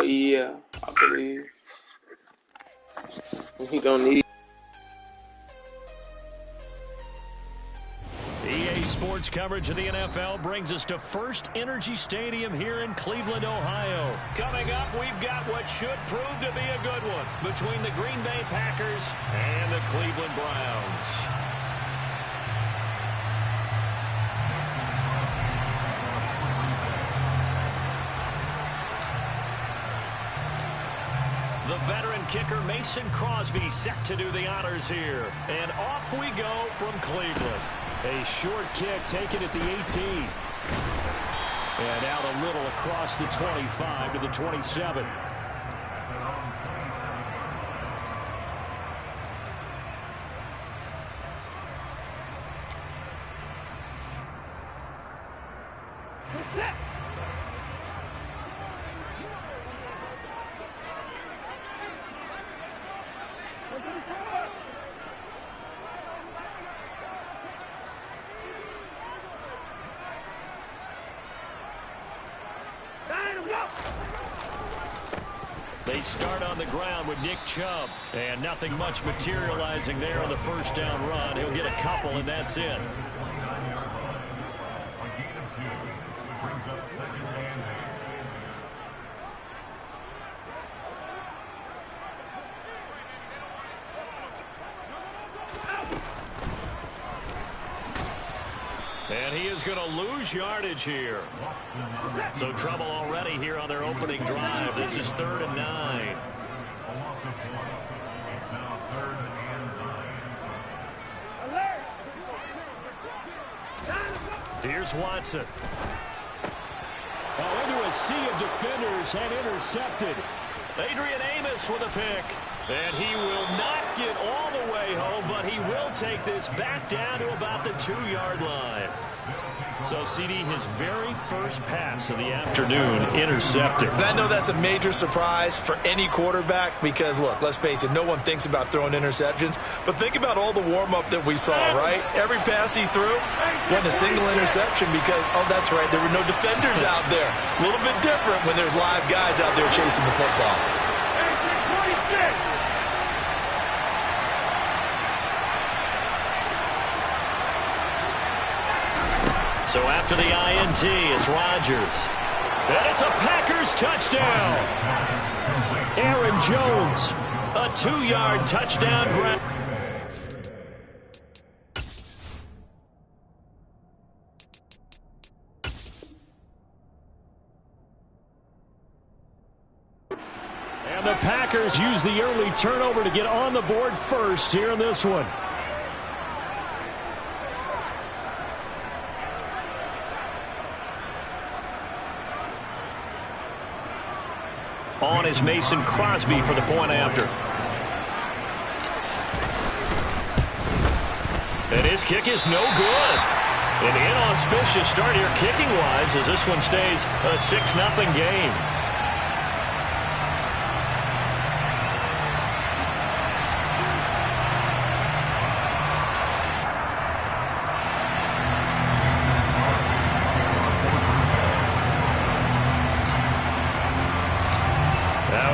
Yeah, I believe. He don't need. EA Sports coverage of the NFL brings us to First Energy Stadium here in Cleveland, Ohio. Coming up, we've got what should prove to be a good one between the Green Bay Packers and the Cleveland Browns. The veteran kicker Mason Crosby set to do the honors here. And off we go from Cleveland. A short kick taken at the 18. And out a little across the 25 to the 27. They start on the ground with Nick Chubb, and nothing much materializing there on the first down run. He'll get a couple, and that's it. And he is going to lose yardage here. So trouble already here on their opening drive. This is 3rd and 9. Here's Watson. Into a sea of defenders and intercepted. Adrian Amos with a pick. And he will not get all the way home, but he will take this back down to about the 2-yard line. So, CD, his very first pass of the afternoon intercepted. And I know that's a major surprise for any quarterback because, look, let's face it, no one thinks about throwing interceptions. But think about all the warm-up that we saw, right? Every pass he threw wasn't a single interception because, oh, that's right, there were no defenders out there. A little bit different when there's live guys out there chasing the football. So after the INT, it's Rodgers. And it's a Packers touchdown. Aaron Jones, a 2-yard touchdown grab. And the Packers use the early turnover to get on the board first here in this one. On is Mason Crosby for the point after. And his kick is no good. An inauspicious start here kicking-wise as this one stays a 6-0 game.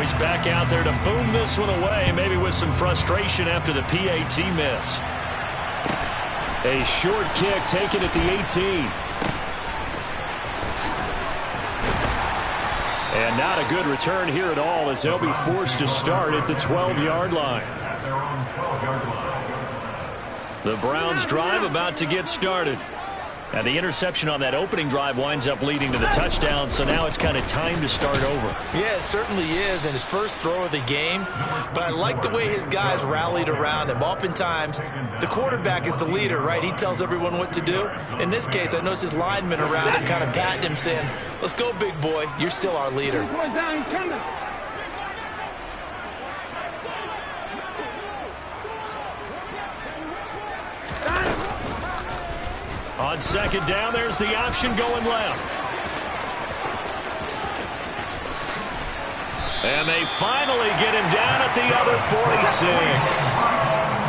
He's back out there to boom this one away, maybe with some frustration after the PAT miss. A short kick taken at the 18. And not a good return here at all as they'll be forced to start at the 12-yard line. The Browns drive about to get started. And the interception on that opening drive winds up leading to the touchdown, so now it's kind of time to start over. Yeah, it certainly is, and his first throw of the game. But I like the way his guys rallied around him. Oftentimes, the quarterback is the leader, right? He tells everyone what to do. In this case, I noticed his linemen around him kind of patting him, saying, let's go, big boy. You're still our leader. On second down, there's the option going left. And they finally get him down at the other 46.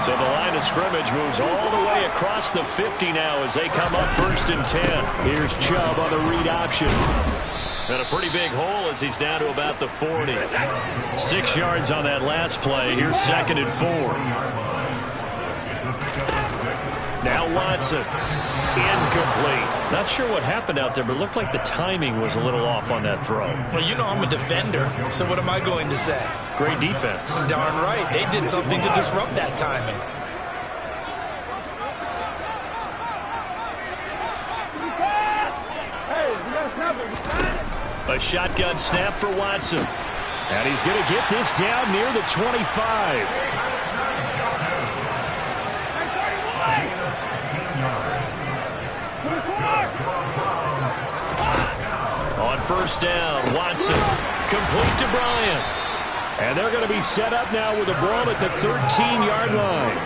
So the line of scrimmage moves all the way across the 50 now as they come up 1st and 10. Here's Chubb on the read option. And a pretty big hole as he's down to about the 40. 6 yards on that last play. Here's 2nd and 4. Now Watson. Incomplete. Not sure what happened out there, but it looked like the timing was a little off on that throw. Well, you know I'm a defender, so what am I going to say? Great defense. Darn right. They did something to disrupt that timing. A shotgun snap for Watson. And he's going to get this down near the 25. On 1st down, Watson. Complete to Bryant. And they're going to be set up now with a ball at the 13-yard line.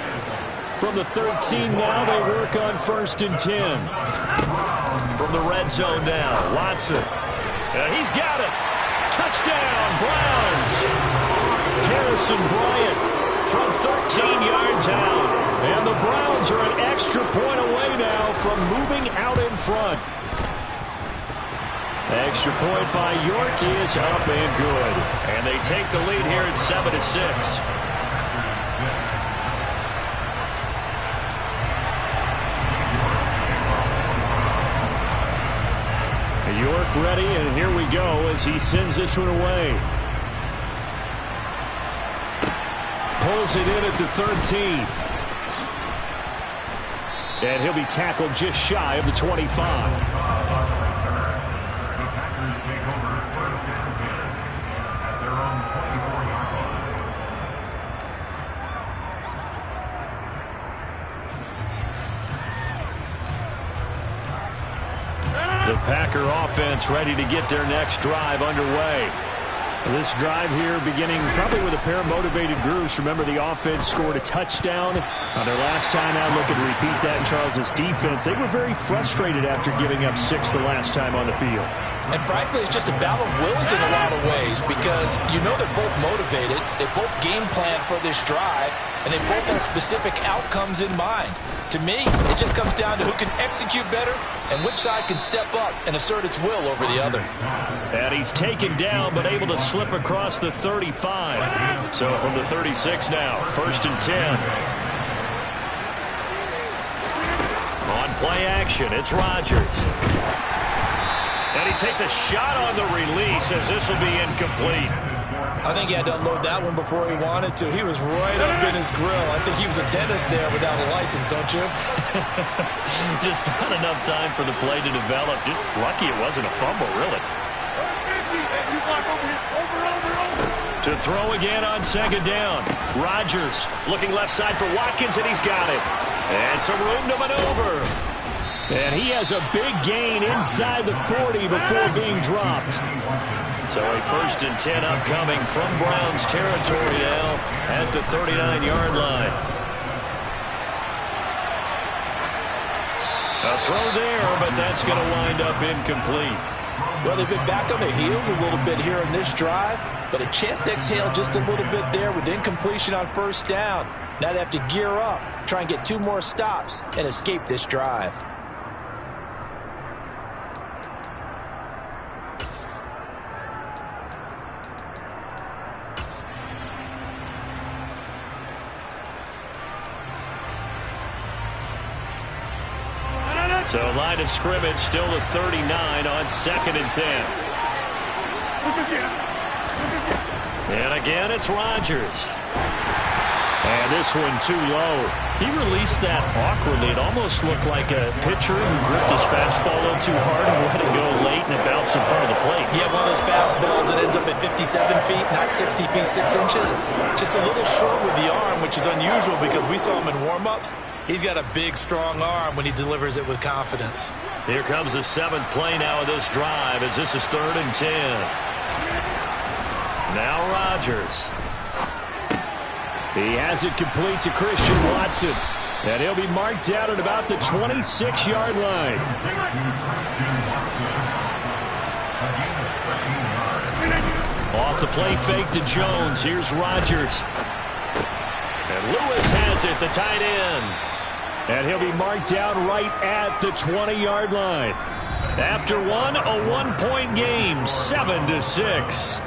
From the 13 now, they work on 1st and 10. From the red zone now, Watson. He's got it. Touchdown, Browns. Harrison Bryant from 13 yards out. And the Browns are an extra point away now from moving out in front. Extra point by York is up and good. And they take the lead here at 7-6. York ready, and here we go as he sends this one away. Pulls it in at the 13. And he'll be tackled just shy of the 25. The Packer offense ready to get their next drive underway. This drive here beginning probably with a pair of motivated groups. Remember, the offense scored a touchdown on their last time out. Looking to repeat that in Charles's defense. They were very frustrated after giving up 6 the last time on the field. And frankly, it's just a battle of wills in a lot of ways because you know they're both motivated. They both game plan for this drive, and they both have specific outcomes in mind. To me, it just comes down to who can execute better and which side can step up and assert its will over the other. And he's taken down but able to slip across the 35. So from the 36 now, 1st and 10. On play action, it's Rodgers. And he takes a shot on the release as this will be incomplete. I think he had to unload that one before he wanted to. He was right up in his grill. I think he was a dentist there without a license, don't you? Just not enough time for the play to develop. Just lucky it wasn't a fumble, really. To throw again on 2nd down. Rodgers looking left side for Watkins, and he's got it. And some room to maneuver. And he has a big gain inside the 40 before being dropped. So a 1st and 10 upcoming from Browns territory now at the 39-yard line. A throw there, but that's going to wind up incomplete. Well, they've been back on their heels a little bit here in this drive, but a chance to exhale just a little bit there with incompletion on 1st down. Now they have to gear up, try and get 2 more stops, and escape this drive. So line of scrimmage still the 39 on 2nd and 10. And again, it's Rodgers. And this one too low. He released that awkwardly. It almost looked like a pitcher who gripped his fastball a little too hard and let it go late, and it bounced in front of the plate. Yeah, one of those fastballs that ends up at 57 feet, not 60 feet, 6 inches. Just a little short with the arm, which is unusual because we saw him in warm-ups. He's got a big, strong arm when he delivers it with confidence. Here comes the 7th play now of this drive as this is 3rd and 10. Now Rodgers. He has it complete to Christian Watson. And he'll be marked down at about the 26-yard line. Off the play fake to Jones. Here's Rodgers. And Lewis has it, the tight end. And he'll be marked down right at the 20-yard line. After one, a one-point game, 7-6.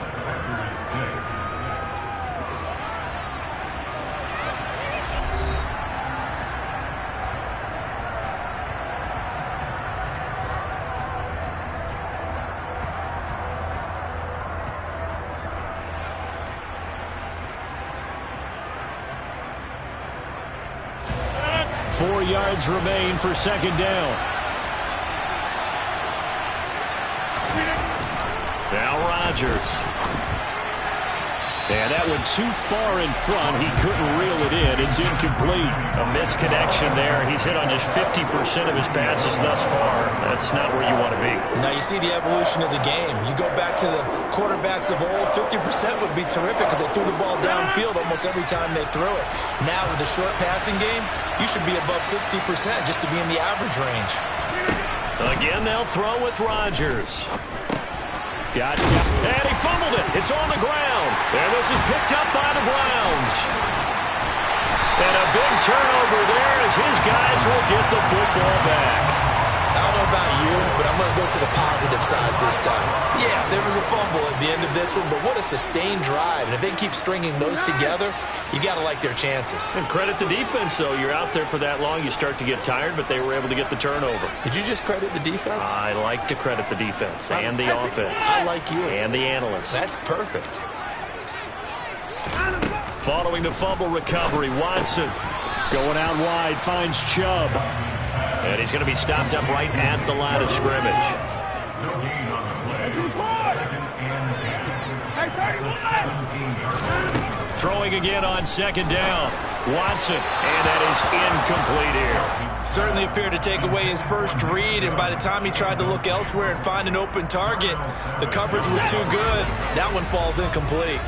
Four yards remain for second down. Now Rodgers. And that one too far in front. He couldn't reel it in. It's incomplete. A misconnection there. He's hit on just 50% of his passes thus far. That's not where you want to be. Now you see the evolution of the game. You go back to the quarterbacks of old, 50% would be terrific because they threw the ball downfield almost every time they threw it. Now with the short passing game, you should be above 60% just to be in the average range. Again, they'll throw with Rodgers. And he fumbled it. It's on the ground. And this is picked up by the Browns. And a big turnover there as his guys will get the football back. I don't know about you, but I'm going to go to the positive side this time. Yeah, there was a fumble at the end of this one, but what a sustained drive. And if they keep stringing those together, you got to like their chances. And credit the defense, though. You're out there for that long, you start to get tired, but they were able to get the turnover. Did you just credit the defense? I like to credit the defense and the offense. I like you. And the analysts. That's perfect. Following the fumble recovery, Watson going out wide, finds Chubb. And he's going to be stopped up right at the line of scrimmage. Throwing again on second down. Watson, and that is incomplete here. Certainly appeared to take away his first read, and by the time he tried to look elsewhere and find an open target, the coverage was too good. That one falls incomplete.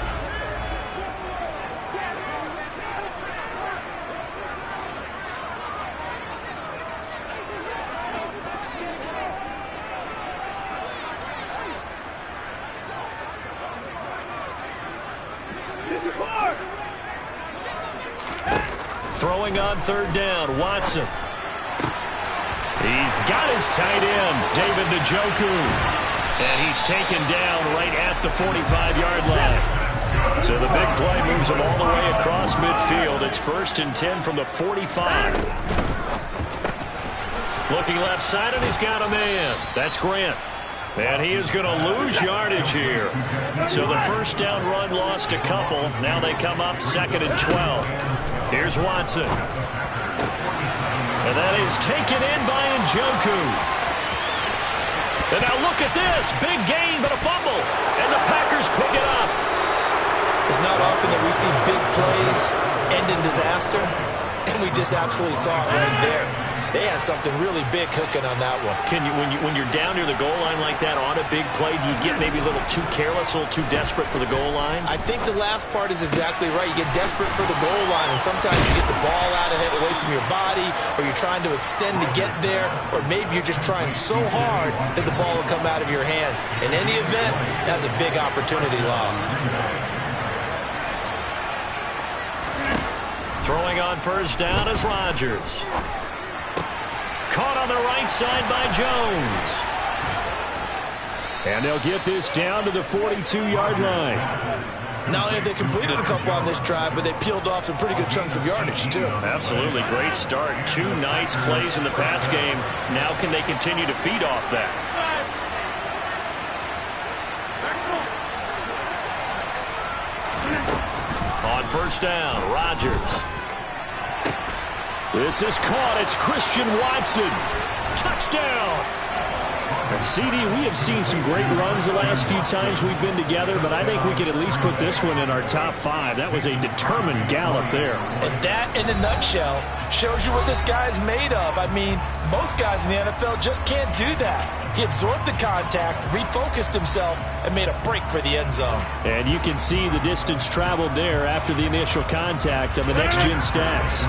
Throwing on third down, Watson. He's got his tight end, David Njoku. And he's taken down right at the 45-yard line. So the big play moves him all the way across midfield. It's 1st and 10 from the 45. Looking left side, and he's got a man. That's Grant. And he is going to lose yardage here. So the first down run lost a couple. Now they come up 2nd and 12. Here's Watson. And that is taken in by Njoku. And now look at this. Big gain, but a fumble. And the Packers pick it up. It's not often that we see big plays end in disaster. And we just absolutely saw it right there. They had something really big cooking on that one. Can you, when you're down near the goal line like that on a big play, do you get maybe a little too careless, a little too desperate for the goal line? I think the last part is exactly right. You get desperate for the goal line, and sometimes you get the ball out ahead away from your body, or you're trying to extend to get there, or maybe you're just trying so hard that the ball will come out of your hands. In any event, that's a big opportunity lost. Throwing on first down is Rodgers. Caught on the right side by Jones. And they'll get this down to the 42-yard line. Not only have they completed a couple on this drive, but they peeled off some pretty good chunks of yardage, too. Absolutely. Great start. 2 nice plays in the pass game. Now can they continue to feed off that? On first down, Rodgers. This is caught. It's Christian Watson. Touchdown. And CD, we have seen some great runs the last few times we've been together, but I think we could at least put this one in our top 5. That was a determined gallop there. And that, in a nutshell, shows you what this guy's made of. I mean, most guys in the NFL just can't do that. He absorbed the contact, refocused himself, and made a break for the end zone. And you can see the distance traveled there after the initial contact on the next-gen stats.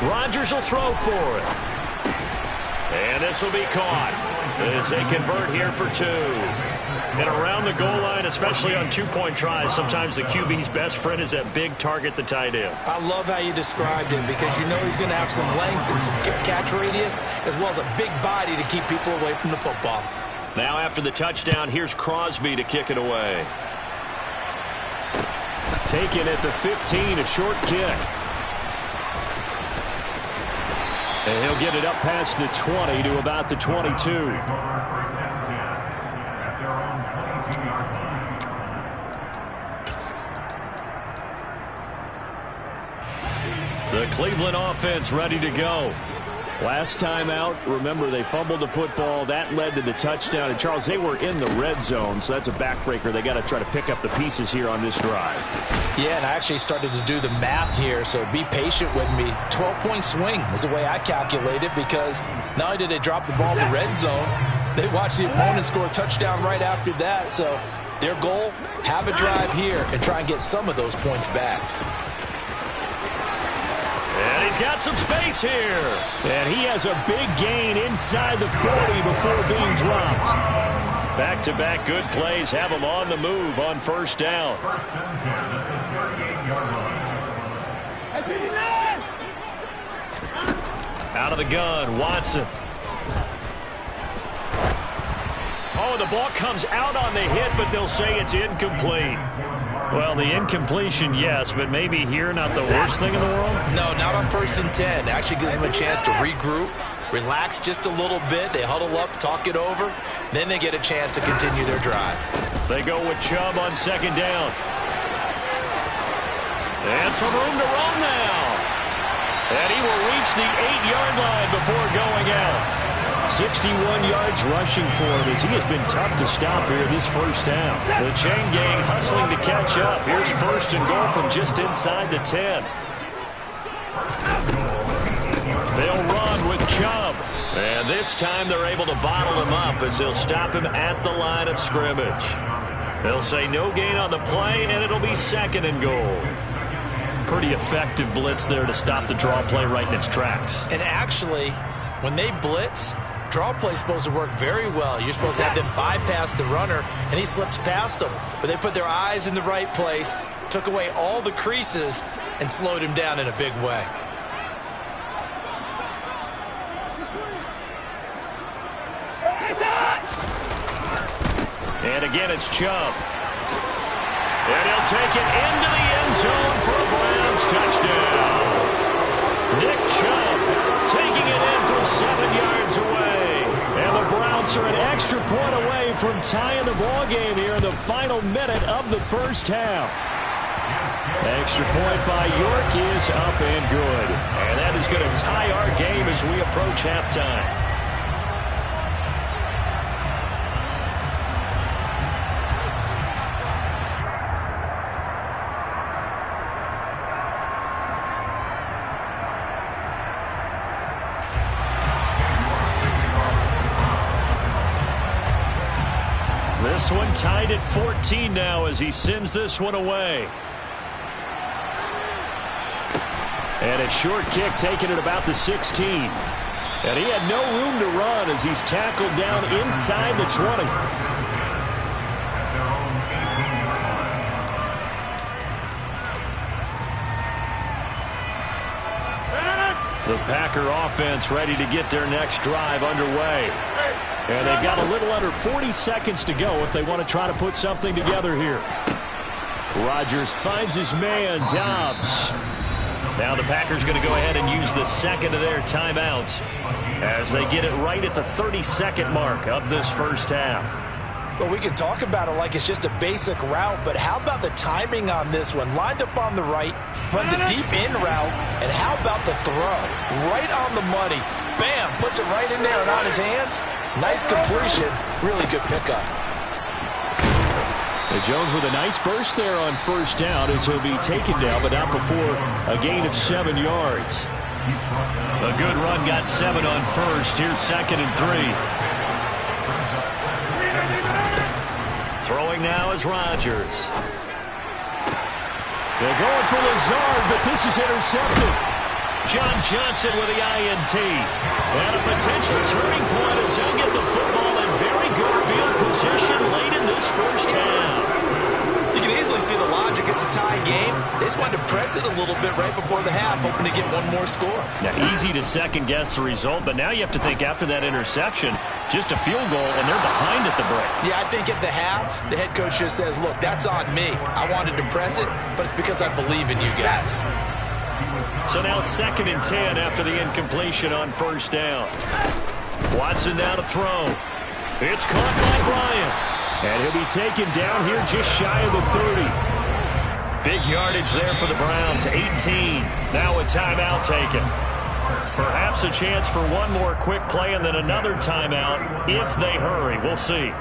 Rodgers will throw for it. And this will be caught. as they convert here for 2. And around the goal line, especially on two-point tries, sometimes the QB's best friend is that big target, the tight end. I love how you described him because you know he's going to have some length and some catch radius as well as a big body to keep people away from the football. Now after the touchdown, here's Crosby to kick it away. Taken at the 15, a short kick. And he'll get it up past the 20 to about the 22. The Cleveland offense ready to go. Last time out, remember, they fumbled the football. That led to the touchdown. And, Charles, they were in the red zone, so that's a backbreaker. They got to try to pick up the pieces here on this drive. Yeah, and I actually started to do the math here, so be patient with me. 12-point swing is the way I calculate it because not only did they drop the ball in the red zone, they watched the opponent score a touchdown right after that. So their goal, have a drive here and try and get some of those points back. And he's got some space here. And he has a big gain inside the 40 before being dropped. Back-to-back good plays have him on the move on first down. Out of the gun, Watson. Oh, the ball comes out on the hit, but they'll say it's incomplete. Well, the incompletion, yes, but maybe here not the worst thing in the world? No, not on 1st and 10. Actually gives them a chance to regroup, relax just a little bit. They huddle up, talk it over. Then they get a chance to continue their drive. They go with Chubb on 2nd down. And some room to run now. And he will reach the 8-yard line before going out. 61 yards rushing for him as he has been tough to stop here this first half. The chain gang hustling to catch up. Here's 1st and goal from just inside the 10. They'll run with Chubb. And this time they're able to bottle him up as they'll stop him at the line of scrimmage. They'll say no gain on the play, and it'll be 2nd and goal. Pretty effective blitz there to stop the draw play right in its tracks. And actually, when they blitz, draw play is supposed to work very well. You're supposed to have them bypass the runner, and he slips past them. But they put their eyes in the right place, took away all the creases, and slowed him down in a big way. And again, it's Chubb. And he'll take it into the end zone for a Browns touchdown. Nick Chubb taking it in from 7 yards away. And the Browns are an extra point away from tying the ball game here in the final minute of the first half. Extra point by York is up and good. And that is going to tie our game as we approach halftime. This one tied at 14 now as he sends this one away. And a short kick taken at about the 16. And he had no room to run as he's tackled down inside the 20. The Packer offense ready to get their next drive underway. And they've got a little under 40 seconds to go if they want to try to put something together here. Rodgers finds his man, Dobbs. Now the Packers going to go ahead and use the second of their timeouts as they get it right at the 32nd mark of this first half. Well, we can talk about it like it's just a basic route, but how about the timing on this one? Lined up on the right, runs a deep in route, and how about the throw? Right on the money. Bam, puts it right in there and on his hands. Nice completion, really good pickup. Jones with a nice burst there on first down as he'll be taken down, but not before a gain of 7 yards. A good run got 7 on first. Here's 2nd and 3. Throwing now is Rodgers. They're going for Lazard, but this is intercepted. John Johnson with the INT. And a potential turning point as he'll get the football in very good field position late in this first half. You can easily see the logic. It's a tie game. They just wanted to press it a little bit right before the half, hoping to get one more score. Now, easy to second-guess the result, but now you have to think after that interception, just a field goal, and they're behind at the break. Yeah, I think at the half, the head coach just says, look, that's on me. I wanted to press it, but it's because I believe in you guys. So now 2nd and 10 after the incompletion on first down. Watson now to throw. It's caught by Bryant. And he'll be taken down here just shy of the 30. Big yardage there for the Browns, 18. Now a timeout taken. Perhaps a chance for one more quick play and then another timeout if they hurry. We'll see.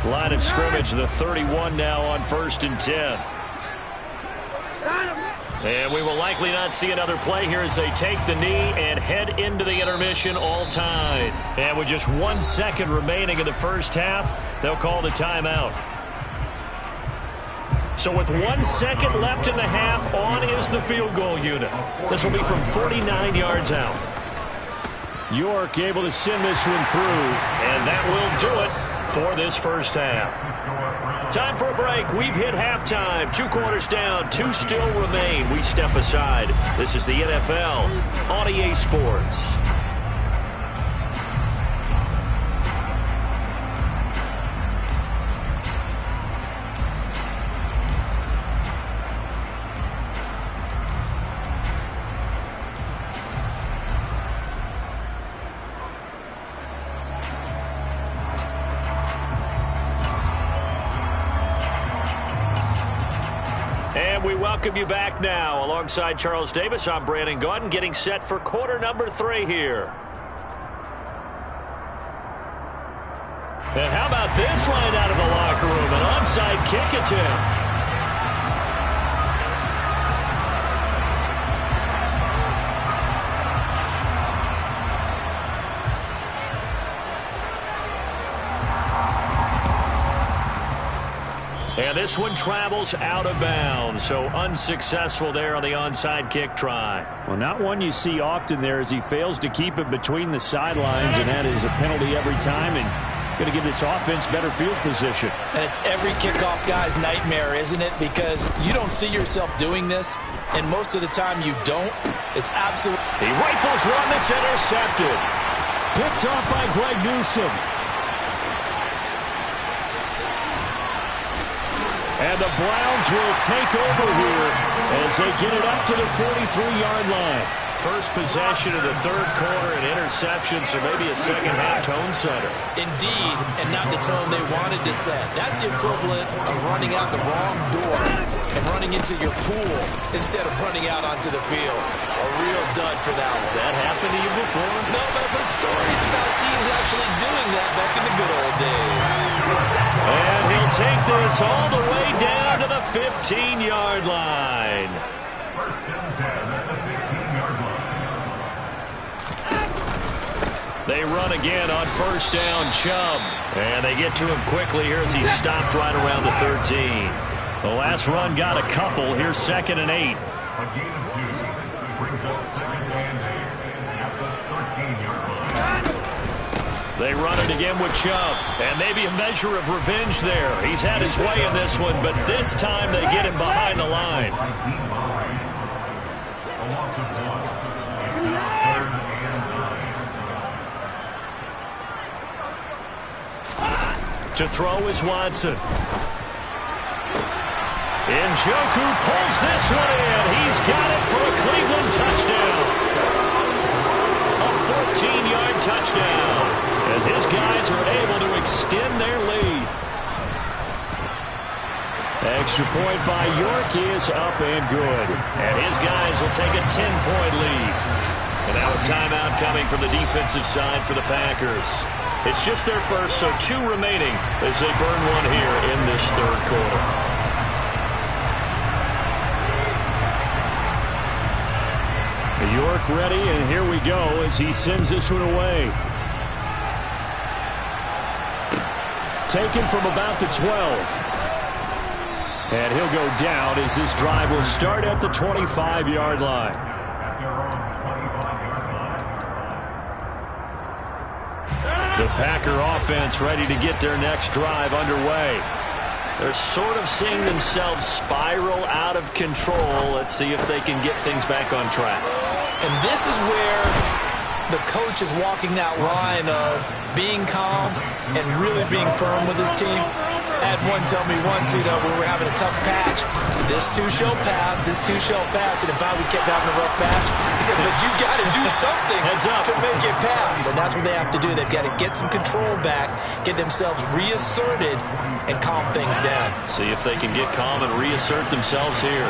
Line of scrimmage, the 31 now on 1st and 10. And we will likely not see another play here as they take the knee and head into the intermission all tied. And with just 1 second remaining in the first half, they'll call the timeout. So with 1 second left in the half, on is the field goal unit. This will be from 49 yards out. York able to send this one through. And that will do it for this first half. Time for a break. We've hit halftime. 2 quarters down. 2 still remain. We step aside. This is the NFL on EA Sports. And we welcome you back now. Alongside Charles Davis, I'm Brandon Gaudin, getting set for quarter number 3 here. And how about this line out of the locker room? An onside kick attempt. And this one travels out of bounds, so unsuccessful there on the onside kick try. Well, not one you see often there as he fails to keep it between the sidelines, and that is a penalty every time, and going to give this offense better field position. And it's every kickoff guy's nightmare, isn't it? Because you don't see yourself doing this, and most of the time you don't. It's absolutely... He rifles one that's intercepted. Picked off by Greg Newsome. And the Browns will take over here as they get it up to the 43-yard line. First possession of the 3rd quarter, an interception, so maybe a second-half tone setter. Indeed, and not the tone they wanted to set. That's the equivalent of running out the wrong door and running into your pool instead of running out onto the field. A real dud for that one. Has that happened to you before? No, but I've heard stories about teams actually doing that back in the good old days. And he'll take this all the way down to the 15-yard line. They run again on first down, Chubb. And they get to him quickly here as he's stopped right around the 13. The last run got a couple. Here's 2nd and 8. They run it again with Chubb. And maybe a measure of revenge there. He's had his way in this one, but this time they get him behind the line. To throw is Watson. Njoku pulls this one in. He's got it for a Cleveland touchdown. A 14-yard touchdown as his guys are able to extend their lead. Extra point by York is up and good. And his guys will take a 10-point lead. And now a timeout coming from the defensive side for the Packers. It's just their first, so 2 remaining as they burn one here in this 3rd quarter. York ready, and here we go as he sends this one away. taken from about the 12. And he'll go down as this drive will start at the 25-yard line. The Packer offense ready to get their next drive underway. They're sort of seeing themselves spiral out of control. Let's see if they can get things back on track. And this is where the coach is walking that line of being calm and really being firm with his team. I had one tell me once, when we were having a tough patch, this too shall pass, this too shall pass. And if we kept having a rough patch, he said, but you got to do something to make it pass. And that's what they have to do. They've got to get some control back, get themselves reasserted, and calm things down. See if they can get calm and reassert themselves here.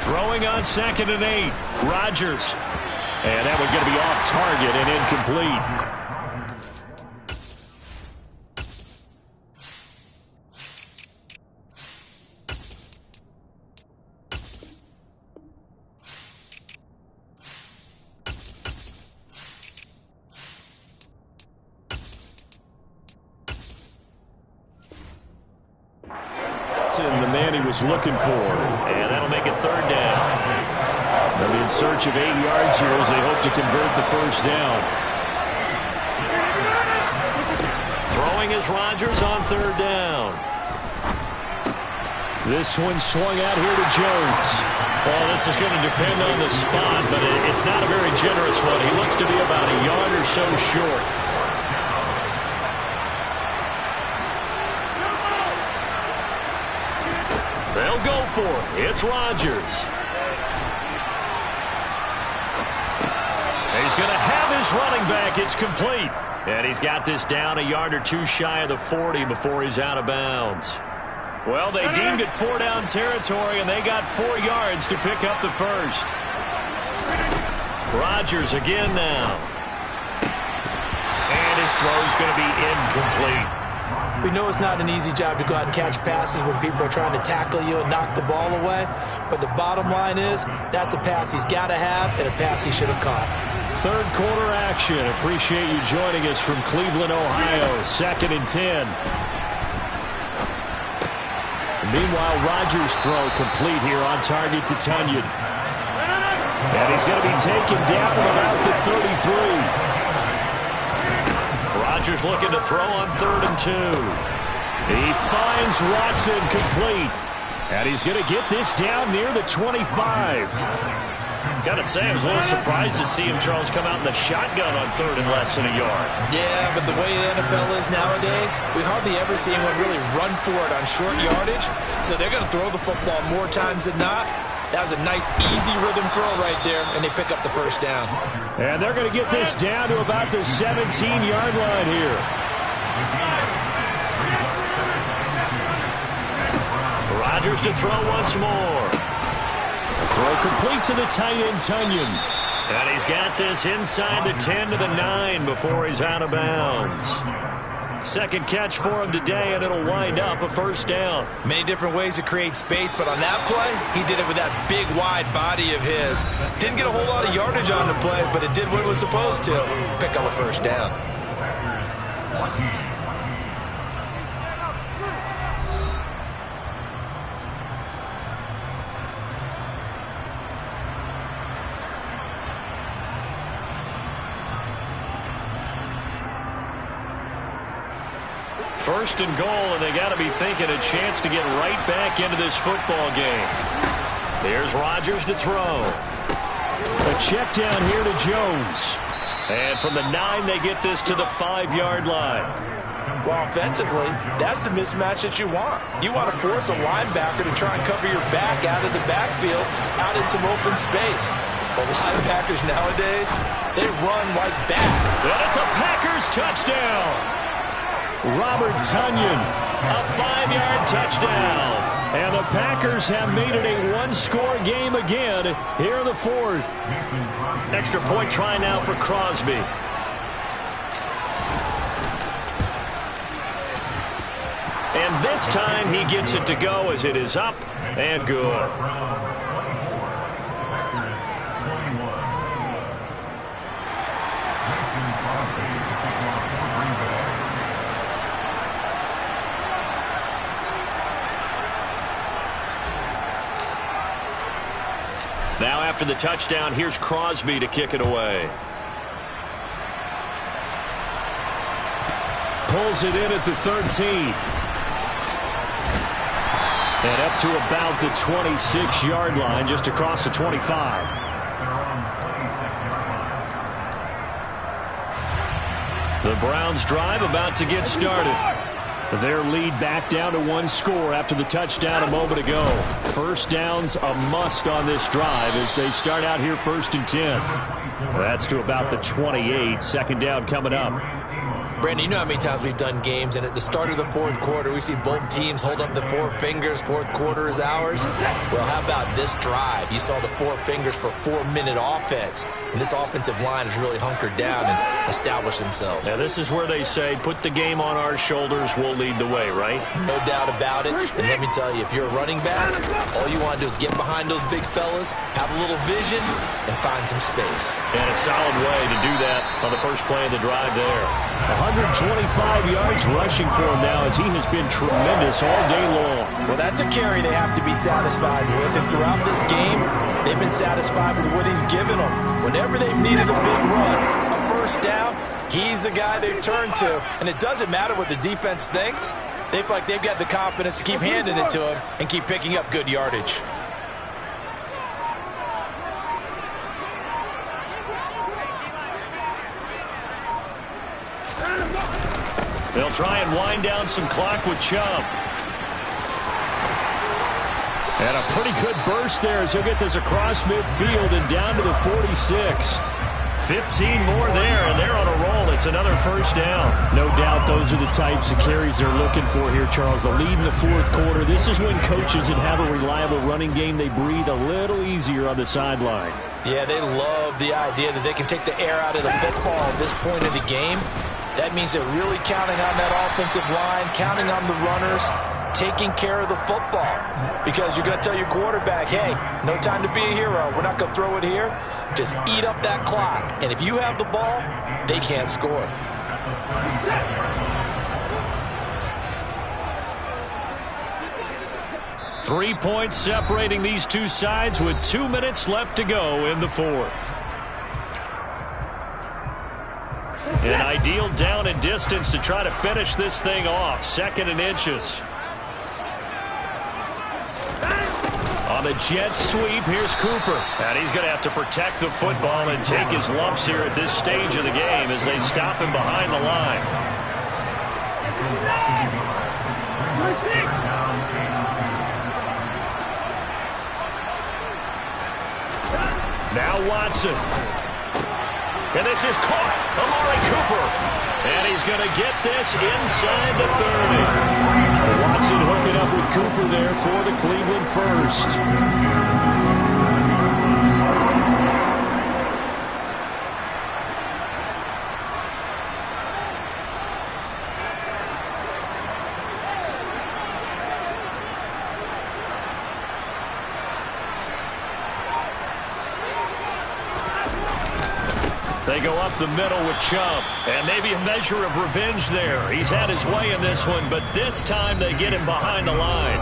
Throwing on 2nd and 8. Rodgers. And that one going to be off target and incomplete. The man he was looking for. And that'll make it 3rd down. They'll be in search of 8 yards here as they hope to convert the 1st down. Throwing is Rodgers on 3rd down. This one swung out here to Jones. Well, this is going to depend on the spot, but it's not a very generous one. He looks to be about a yard or so short. They'll go for it. It's Rodgers. He's going to have his running back. It's complete. And he's got this down a yard or two shy of the 40 before he's out of bounds. Well, they deemed it 4-down territory, and they got 4 yards to pick up the 1st. Rodgers again now. And his throw's going to be incomplete. We know it's not an easy job to go out and catch passes when people are trying to tackle you and knock the ball away. But the bottom line is, that's a pass he's got to have and a pass he should have caught. 3rd quarter action. Appreciate you joining us from Cleveland, Ohio. 2nd and 10. Meanwhile, Rodgers' throw complete here on target to Tunyon. And he's going to be taken down at about the 33. Rodgers looking to throw on 3rd and 2. He finds Watson complete. And he's going to get this down near the 25. Got to say, I was a little surprised to see him, Charles, come out in the shotgun on 3rd and less than a yard. Yeah, but the way the NFL is nowadays, we hardly ever see anyone really run for it on short yardage. So they're going to throw the football more times than not. That was a nice, easy rhythm throw right there, and they pick up the 1st down. And they're going to get this down to about the 17-yard line here. Rodgers to throw once more. A throw complete to the tight end, Tunyon. And he's got this inside the 10 to the 9 before he's out of bounds. 2nd catch for him today, and it'll wind up a 1st down. Many different ways to create space, but on that play, he did it with that big, wide body of his. Didn't get a whole lot of yardage on the play, but it did what it was supposed to. Pick up a 1st down. First and goal, and they got to be thinking a chance to get right back into this football game. There's Rodgers to throw. A check down here to Jones. And from the 9, they get this to the 5-yard line. Well, offensively, that's the mismatch that you want. You want to force a linebacker to try and cover your back out of the backfield, out in some open space. But linebackers nowadays, they run like that. And it's a Packers touchdown. Robert Tunyon, a 5-yard touchdown. And the Packers have made it a one-score game again here in the 4th. Extra point try now for Crosby. And this time he gets it to go as it is up and good. after the touchdown. Here's Crosby to kick it away. Pulls it in at the 13. And up to about the 26-yard line, just across the 25. The Browns drive about to get started. Their lead back down to 1 score after the touchdown a moment ago. First down's a must on this drive as they start out here 1st and 10. That's to about the 28. Second down coming up. Brandon, you know how many times we've done games, and at the start of the 4th quarter, we see both teams hold up the 4 fingers. 4th quarter is ours. Well, how about this drive? You saw the 4 fingers for 4-minute offense, and this offensive line has really hunkered down and established themselves. Now, this is where they say, put the game on our shoulders, we'll lead the way, right? No doubt about it. And let me tell you, if you're a running back, all you want to do is get behind those big fellas, have a little vision, and find some space. And a solid way to do that on the first play of the drive there. 125 yards rushing for him now as he has been tremendous all day long. Well, that's a carry they have to be satisfied with. And throughout this game, they've been satisfied with what he's given them. Whenever they've needed a big run, a first down, he's the guy they've turned to. And it doesn't matter what the defense thinks. They feel like they've got the confidence to keep handing it to him and keep picking up good yardage. They'll try and wind down some clock with Chubb. And a pretty good burst there as he'll get this across midfield and down to the 46. 15 more there, and they're on a roll. It's another first down. No doubt those are the types of carries they're looking for here, Charles. The lead in the 4th quarter. This is when coaches that have a reliable running game, they breathe a little easier on the sideline. Yeah, they love the idea that they can take the air out of the football at this point of the game. That means they're really counting on that offensive line, counting on the runners, taking care of the football. Because you're going to tell your quarterback, hey, no time to be a hero. We're not going to throw it here. Just eat up that clock. And if you have the ball, they can't score. Three points separating these two sides with 2 minutes left to go in the 4th. An ideal down and distance to try to finish this thing off. 2nd and inches. On the jet sweep, here's Cooper. And he's going to have to protect the football and take his lumps here at this stage of the game as they stop him behind the line. Now Watson. And this is caught. Amari Cooper. And he's going to get this inside the 30. Watson hooking up with Cooper there for the Cleveland first. They go up the middle with Chubb. And maybe a measure of revenge there. He's had his way in this one, but this time they get him behind the line.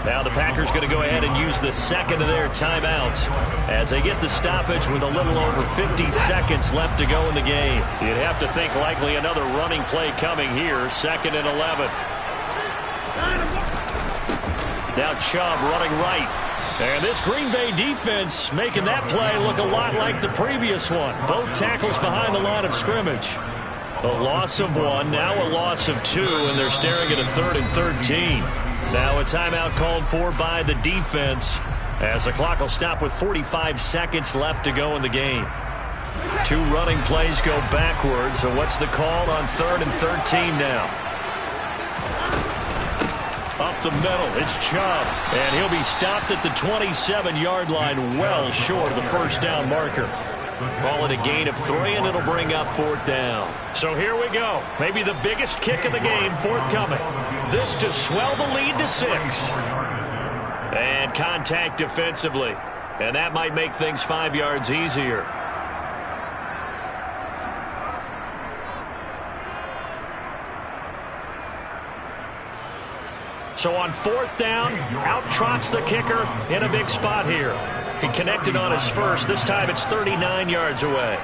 Now the Packers going to go ahead and use the 2nd of their timeouts as they get the stoppage with a little over 50 seconds left to go in the game. You'd have to think likely another running play coming here. 2nd and 11. Now Chubb running right. And this Green Bay defense making that play look a lot like the previous one. Both tackles behind the line of scrimmage. A loss of 1, now a loss of 2, and they're staring at a 3rd and 13. Now a timeout called for by the defense as the clock will stop with 45 seconds left to go in the game. 2 running plays go backwards, so what's the call on 3rd and 13 now? Up the middle, it's Chubb. And he'll be stopped at the 27-yard line, well short of the first down marker. Call it a gain of 3, and it'll bring up 4th down. So here we go. Maybe the biggest kick of the game forthcoming. This to swell the lead to 6. And contact defensively. And that might make things 5 yards easier. So on 4th down, out trots the kicker in a big spot here. He connected on his first. This time it's 39 yards away.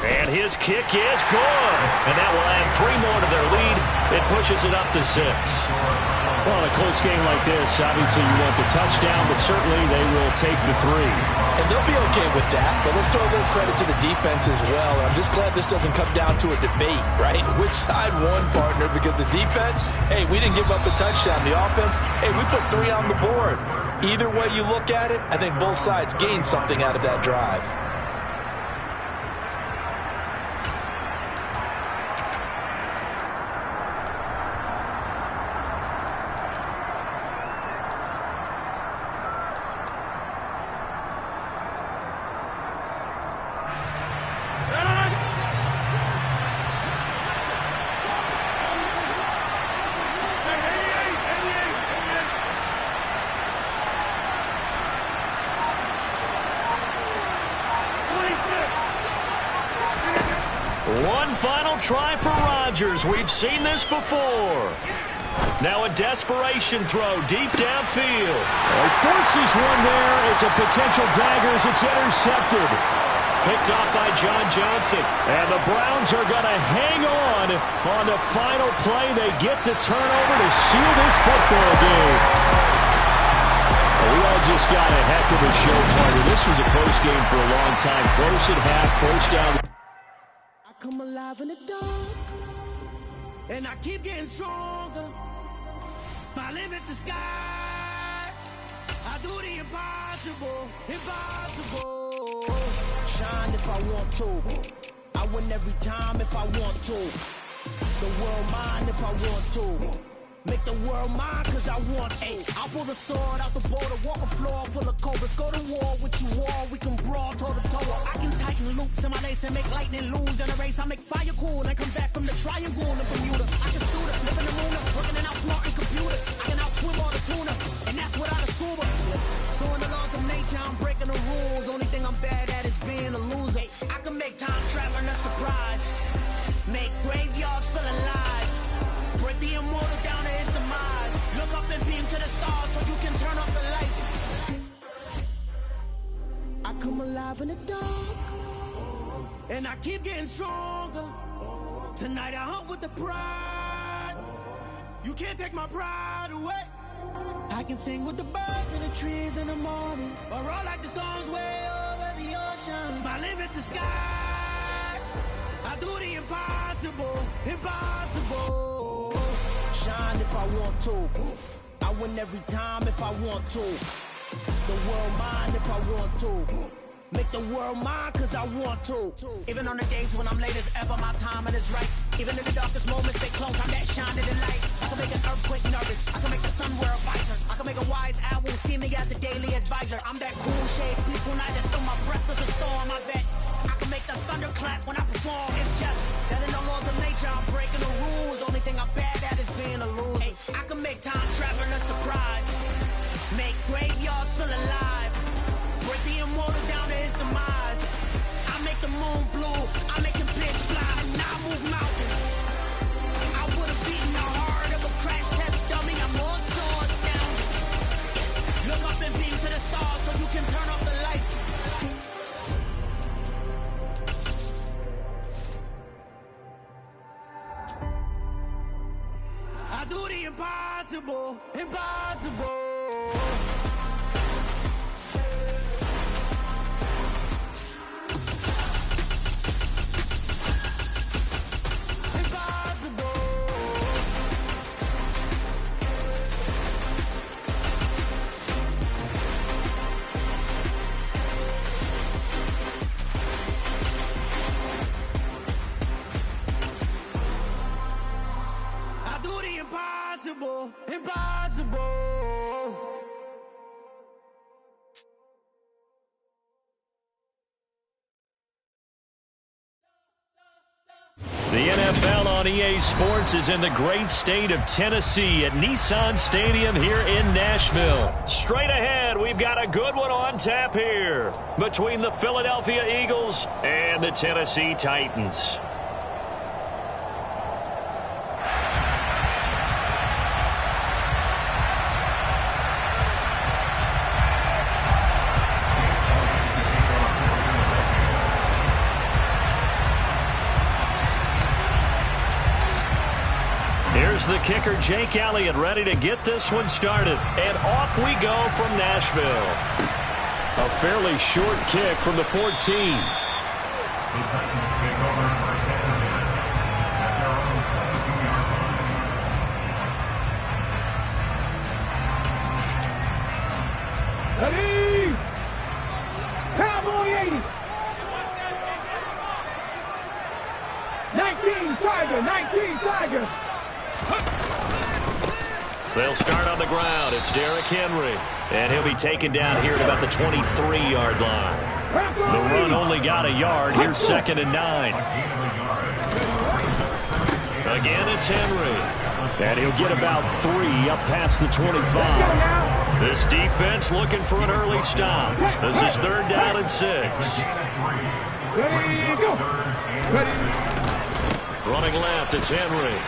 And his kick is good. And that will add 3 more to their lead. It pushes it up to 6. Well, in a close game like this, obviously you want the touchdown, but certainly they will take the 3. And they'll be okay with that, but let's throw a little credit to the defense as well. I'm just glad this doesn't come down to a debate, right? Which side won, partner? Because the defense, hey, we didn't give up a touchdown. The offense, hey, we put 3 on the board. Either way you look at it, I think both sides gained something out of that drive. One final try for Rodgers. We've seen this before. Now a desperation throw deep downfield. He forces one there. It's a potential dagger as it's intercepted. Picked off by John Johnson. And the Browns are going to hang on the final play. They get the turnover to seal this football game. We all just got a heck of a show, partner. This was a close game for a long time. Close at half, close down. I come alive in the dark, and I keep getting stronger. My limit's the sky. I do the impossible, impossible. Shine if I want to. I win every time if I want to. The world mine if I want to. Make the world mine cause I want to. I pull the sword out the border, walk a floor full of cobras. Go to war with you all, we can brawl toe to toe. I can tighten loops in my lace and make lightning lose. In a race, I make fire cool and come back from the triangle in Bermuda. I can shoot it, live in the moon, working and outsmarting computers. I can outswim all the tuna, and that's without a scuba. So in the laws of nature, I'm breaking the rules. Only thing I'm bad at is being a loser. I can make time traveling a surprise. Make graveyards feel alive. Break the immortal down to his demise. Look up and beam to the stars so you can turn off the lights. I come alive in the dark, and I keep getting stronger. Tonight I hunt with the pride. You can't take my pride away. I can sing with the birds and the trees in the morning, or roll like the storms way over the ocean. My limit's the sky. I do the impossible, impossible. Shine if I want to. I win every time if I want to. The world mine if I want to. Make the world mine cause I want to. Even on the days when I'm late as ever, my timing is right. Even in the darkest moments, stay close, I'm that shining the light. I can make an earthquake nervous. I can make the sun wear a visor. I can make a wise owl see me as a daily advisor. I'm that cool shade, peaceful night, and still my breath is a storm, I bet. I can make the thunder clap when I perform. It's just that in the laws of nature, I'm breaking the rules. Only thing I'm bad at is being a loser. I can make time travel a surprise. Make graveyards feel alive. Break the immortal down to his demise. I make the moon blue. I make him pitch fly. Now I move mountains. I would have beaten the heart of a crash test dummy. I'm more so astounded. Look up and beam to the stars so you can turn off the lights. I do the impossible, impossible. Impossible, impossible. The The NFL on EA Sports is in the great state of Tennessee at Nissan Stadium here in Nashville. Straight ahead, we've got a good one on tap here between the Philadelphia Eagles and the Tennessee Titans. Here's the kicker, Jake Elliott, ready to get this one started. And off we go from Nashville. A fairly short kick from the 14. Ready? Cowboy 80. 19 Tiger, 19 Tiger. They'll start on the ground. It's Derrick Henry. And he'll be taken down here at about the 23-yard line. The run only got a yard. Here's 2nd and 9. Again, it's Henry. And he'll get about 3 up past the 25. This defense looking for an early stop. This is 3rd down and 6. Ready, go. Ready. Running left, it's Henry.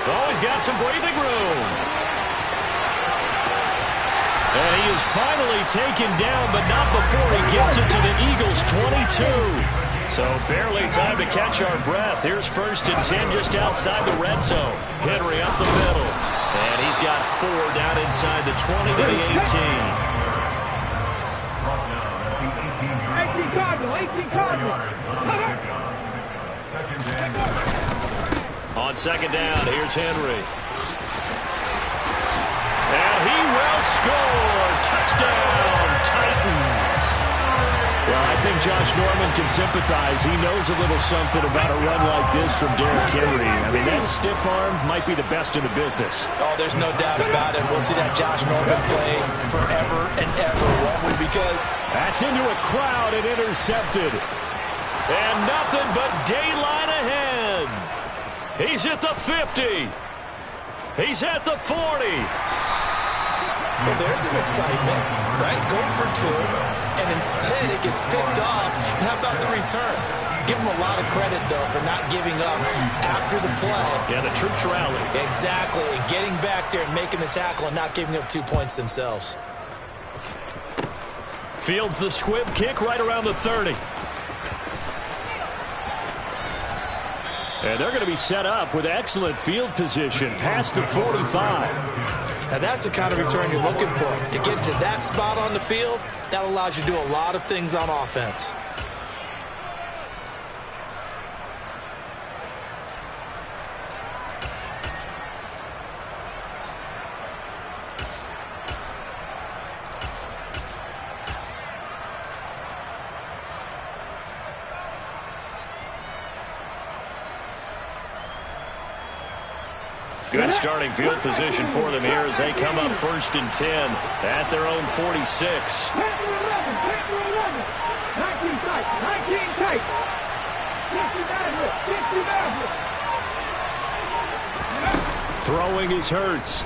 Oh, he's got some breathing room. And he is finally taken down, but not before he gets it to the Eagles' 22. So barely time to catch our breath. Here's 1st and 10 just outside the red zone. Henry up the middle. And he's got 4 down inside the 20 to the 18. 18 Cardinal, 18 Cardinal. On 2nd down, here's Henry. And he will score. Touchdown, Titans. Well, I think Josh Norman can sympathize. He knows a little something about a run like this from Derrick Henry. I mean, that stiff arm might be the best in the business. Oh, there's no doubt about it. We'll see that Josh Norman play forever and ever, won't we? Because that's into a crowd and intercepted. And nothing but daylight ahead. He's at the 50. He's at the 40. Well, there's some excitement, right? Go for 2, and instead it gets picked off. And how about the return? Give him a lot of credit, though, for not giving up after the play. Yeah, the troops rally. Exactly, and getting back there and making the tackle and not giving up 2 points themselves. Fields the squib kick right around the 30. And they're going to be set up with excellent field position past the 45. Now that's the kind of return you're looking for. To get to that spot on the field, that allows you to do a lot of things on offense. Good starting field position for them here as they come up 1st and 10 at their own 46. Panther 11, Panther 11. 19 tight, 19 tight. 60 Maverick, 60 Maverick. Throwing is Hurts.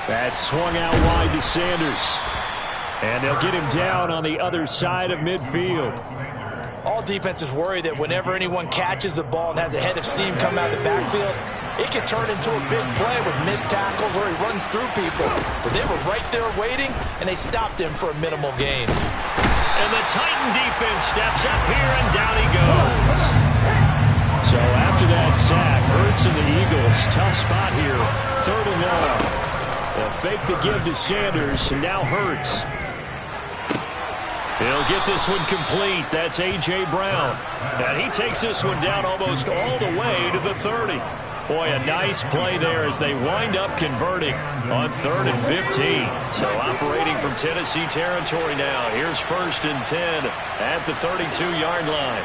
That swung out wide to Sanders. And they'll get him down on the other side of midfield. all defenses worry that whenever anyone catches the ball and has a head of steam come out of the backfield, it can turn into a big play with missed tackles or he runs through people. But they were right there waiting, and they stopped him for a minimal gain. And the Titan defense steps up here, and down he goes. So after that sack, Hurts and the Eagles, tough spot here. 3rd and long. They'll fake the give to Sanders, and now Hurts. He'll get this one complete. That's A.J. Brown. And he takes this one down almost all the way to the 30. Boy, a nice play there as they wind up converting on 3rd and 15. So operating from Tennessee territory now. Here's 1st and 10 at the 32-yard line.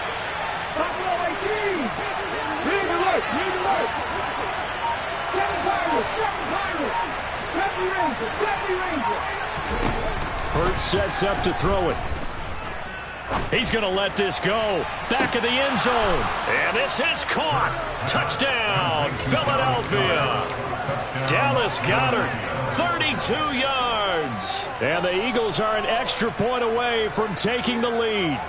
Hurts sets up to throw it. He's going to let this go. Back of the end zone. And this is caught. Touchdown, Philadelphia. Dallas Goedert, 32 yards. And the Eagles are an extra point away from taking the lead.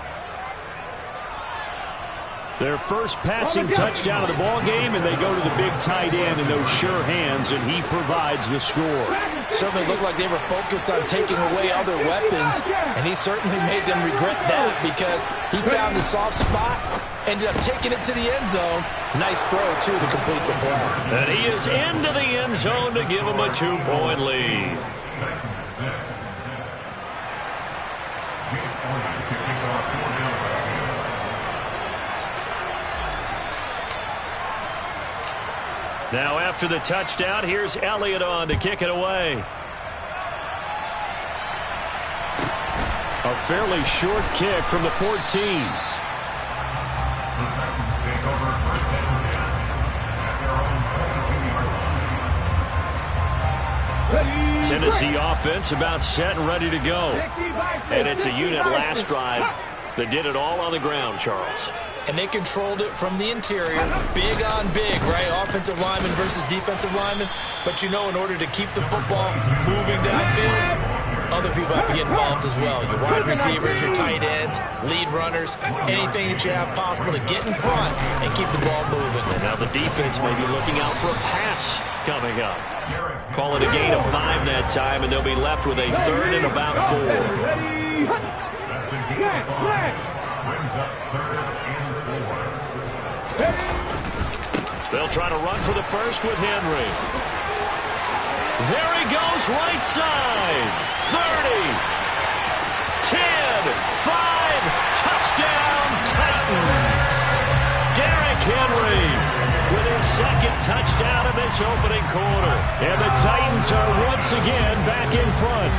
Their first passing touchdown of the ball game, and they go to the big tight end in those sure hands, and he provides the score. Certainly looked like they were focused on taking away other weapons, and he certainly made them regret that because he found the soft spot, ended up taking it to the end zone. Nice throw, too, to complete the play. And he is into the end zone to give him a 2-point lead. Now after the touchdown, here's Elliott on to kick it away. A fairly short kick from the 14. Tennessee offense about set and ready to go. And it's a unit last drive that did it all on the ground, Charles. And they controlled it from the interior, big on big, right? Offensive lineman versus defensive lineman. But, you know, in order to keep the football moving downfield, other people have to get involved as well. Your wide receivers, your tight ends, lead runners, anything that you have possible to get in front and keep the ball moving. And now the defense may be looking out for a pass coming up. Call it a gain of 5 that time, and they'll be left with a 3rd and about 4. They'll try to run for the first with Henry. There he goes, right side. 30, 10, 5, touchdown, Titans. Derrick Henry with his second touchdown in this opening quarter. And the Titans are once again back in front.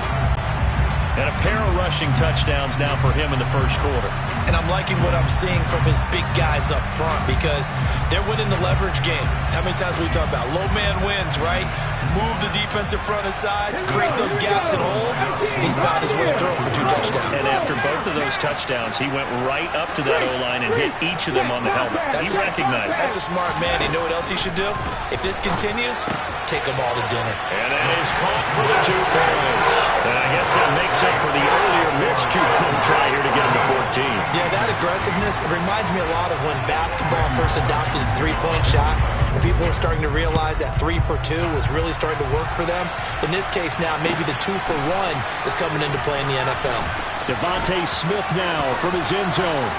And a pair of rushing touchdowns now for him in the first quarter. And I'm liking what I'm seeing from his big guys up front because they're winning the leverage game. How many times we talk about low man wins, right? Move the defensive front aside, create those gaps and holes. He's found his way through them for 2 touchdowns. And after both of those touchdowns, he went right up to that O-line and hit each of them on the helmet. He recognized it. That's a smart man. You know what else he should do? If this continues, take them all to dinner. And that is caught for the 2 points. And I guess that makes up for the earlier missed 2-point try here to get him to 14. Yeah, that aggressiveness, it reminds me a lot of when basketball first adopted the 3-point shot, and people were starting to realize that 3 for 2 was really starting to work for them. In this case now, maybe the 2 for 1 is coming into play in the NFL. Devontae Smith now from his end zone.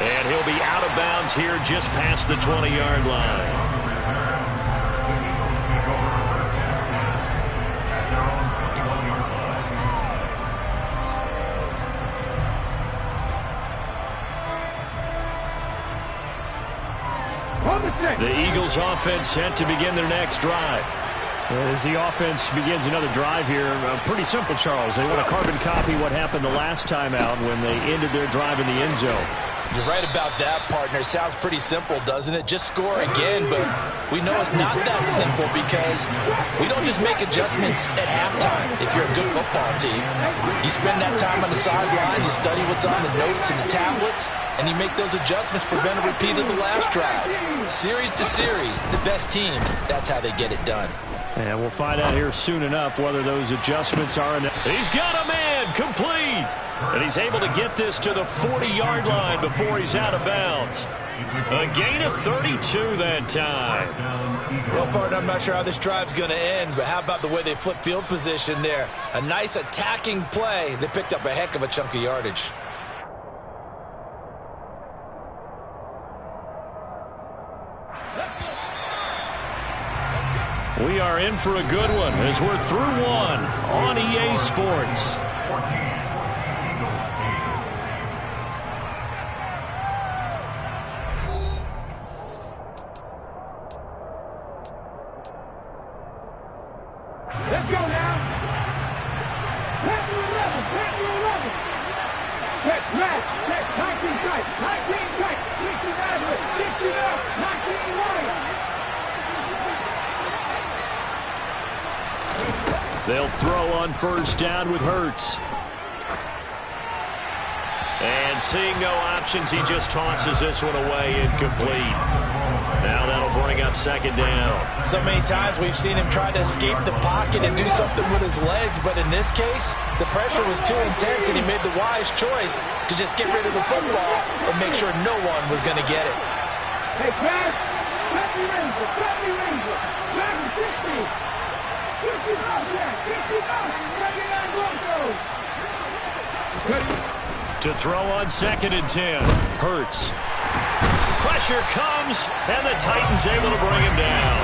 And he'll be out of bounds here just past the 20-yard line. The Eagles offense set to begin their next drive. As the offense begins another drive here, pretty simple, Charles. They want to carbon copy what happened the last time out when they ended their drive in the end zone. You're right about that, partner. Sounds pretty simple, doesn't it? Just score again, but we know it's not that simple because we don't just make adjustments at halftime if you're a good football team. You spend that time on the sideline, you study what's on the notes and the tablets, and you make those adjustments, prevent a repeat of the last drive. Series to series, the best teams, that's how they get it done. And we'll find out here soon enough whether those adjustments are enough. He's got a man complete. And he's able to get this to the 40-yard line before he's out of bounds. A gain of 32 that time. Well, partner, I'm not sure how this drive's going to end, but how about the way they flip field position there? A nice attacking play. They picked up a heck of a chunk of yardage. We are in for a good one as we're through one on EA Sports. Let's go now. Pass to 11. Pass to 11. Check, match. Check. 19 tight. 19 tight. 60 average. 60 up. 19 right. They'll throw on first down with Hurts. And seeing no options, he just tosses this one away, incomplete. Now that'll bring up second down. So many times we've seen him try to escape the pocket and do something with his legs, but in this case, the pressure was too intense, and he made the wise choice to just get rid of the football and make sure no one was going to get it. Hey, Chad, Happy Ranger, back to 60. 50 off there, 50 off, 99 Broncos. To throw on 2nd and 10. Hurts. Pressure comes, and the Titans able to bring him down.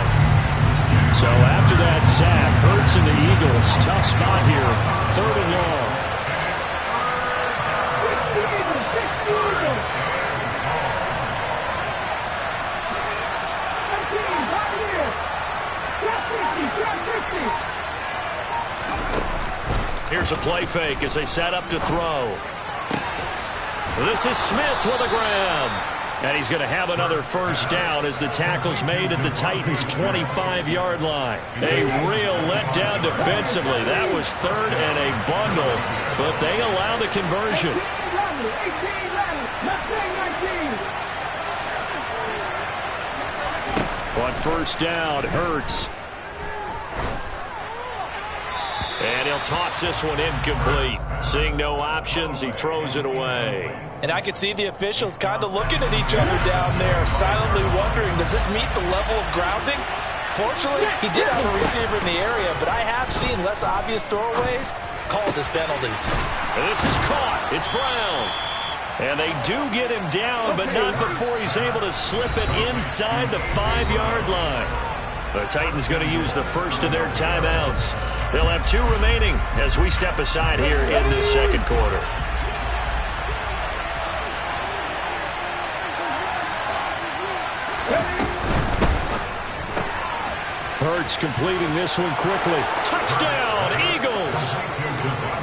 So after that sack, Hurts and the Eagles, tough spot here, 3rd and long. Here's a play fake as they set up to throw. This is Smith with a grab. And he's going to have another first down as the tackle's made at the Titans' 25-yard line. A real letdown defensively. That was 3rd and a bundle, but they allow the conversion. On first down, Hurts. And he'll toss this one incomplete. Seeing no options, he throws it away. And I could see the officials kind of looking at each other down there, silently wondering, does this meet the level of grounding? Fortunately, he did have a receiver in the area, but I have seen less obvious throwaways called as penalties. And this is caught. It's Brown. And they do get him down, but not before he's able to slip it inside the 5-yard line. The Titans going to use the first of their timeouts. They'll have 2 remaining as we step aside here in this second quarter. Hurts completing this one quickly. Touchdown, Eagles!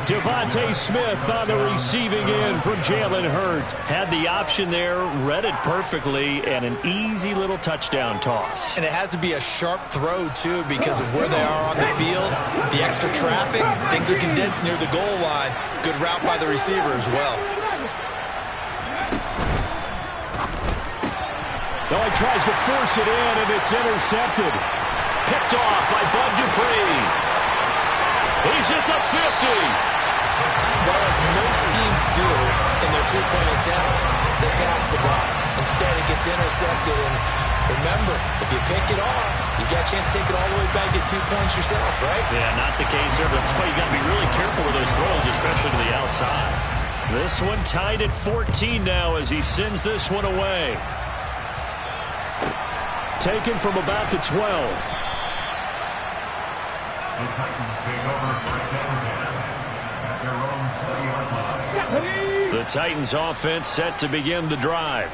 Devontae Smith on the receiving end from Jalen Hurts. Had the option there, read it perfectly, and an easy little touchdown toss. And it has to be a sharp throw, too, because of where they are on the field, the extra traffic, things are condensed near the goal line. Good route by the receiver as well. Now he tries to force it in, and it's intercepted. Picked off by Bud Dupree. He's at the 50. Well, as most teams do in their 2-point attempt, they pass the ball. Instead, it gets intercepted. And remember, if you pick it off, you got a chance to take it all the way back, get 2 points yourself, right? Yeah, not the case there. That's why you got to be really careful with those throws, especially to the outside. This one tied at 14 now as he sends this one away. Taken from about the 12. The Titans take over first down at their own 20-yard line. The Titans offense set to begin the drive.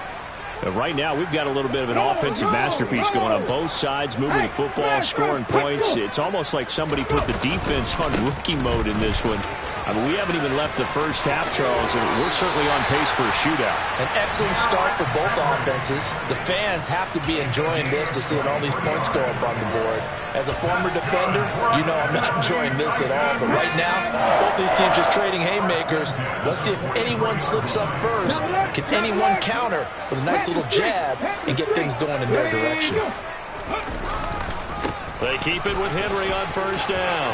Right now, we've got a little bit of an offensive masterpiece going on both sides, moving the football, scoring points. It's almost like somebody put the defense on rookie mode in this one. I mean, we haven't even left the first half, Charles, and we're certainly on pace for a shootout. An excellent start for both offenses. The fans have to be enjoying this to seeing all these points go up on the board. As a former defender, you know I'm not enjoying this at all. But right now, both these teams just trading haymakers. Let's see if anyone slips up first. Can anyone counter with a nice little jab and get things going in their direction? They keep it with Henry on first down.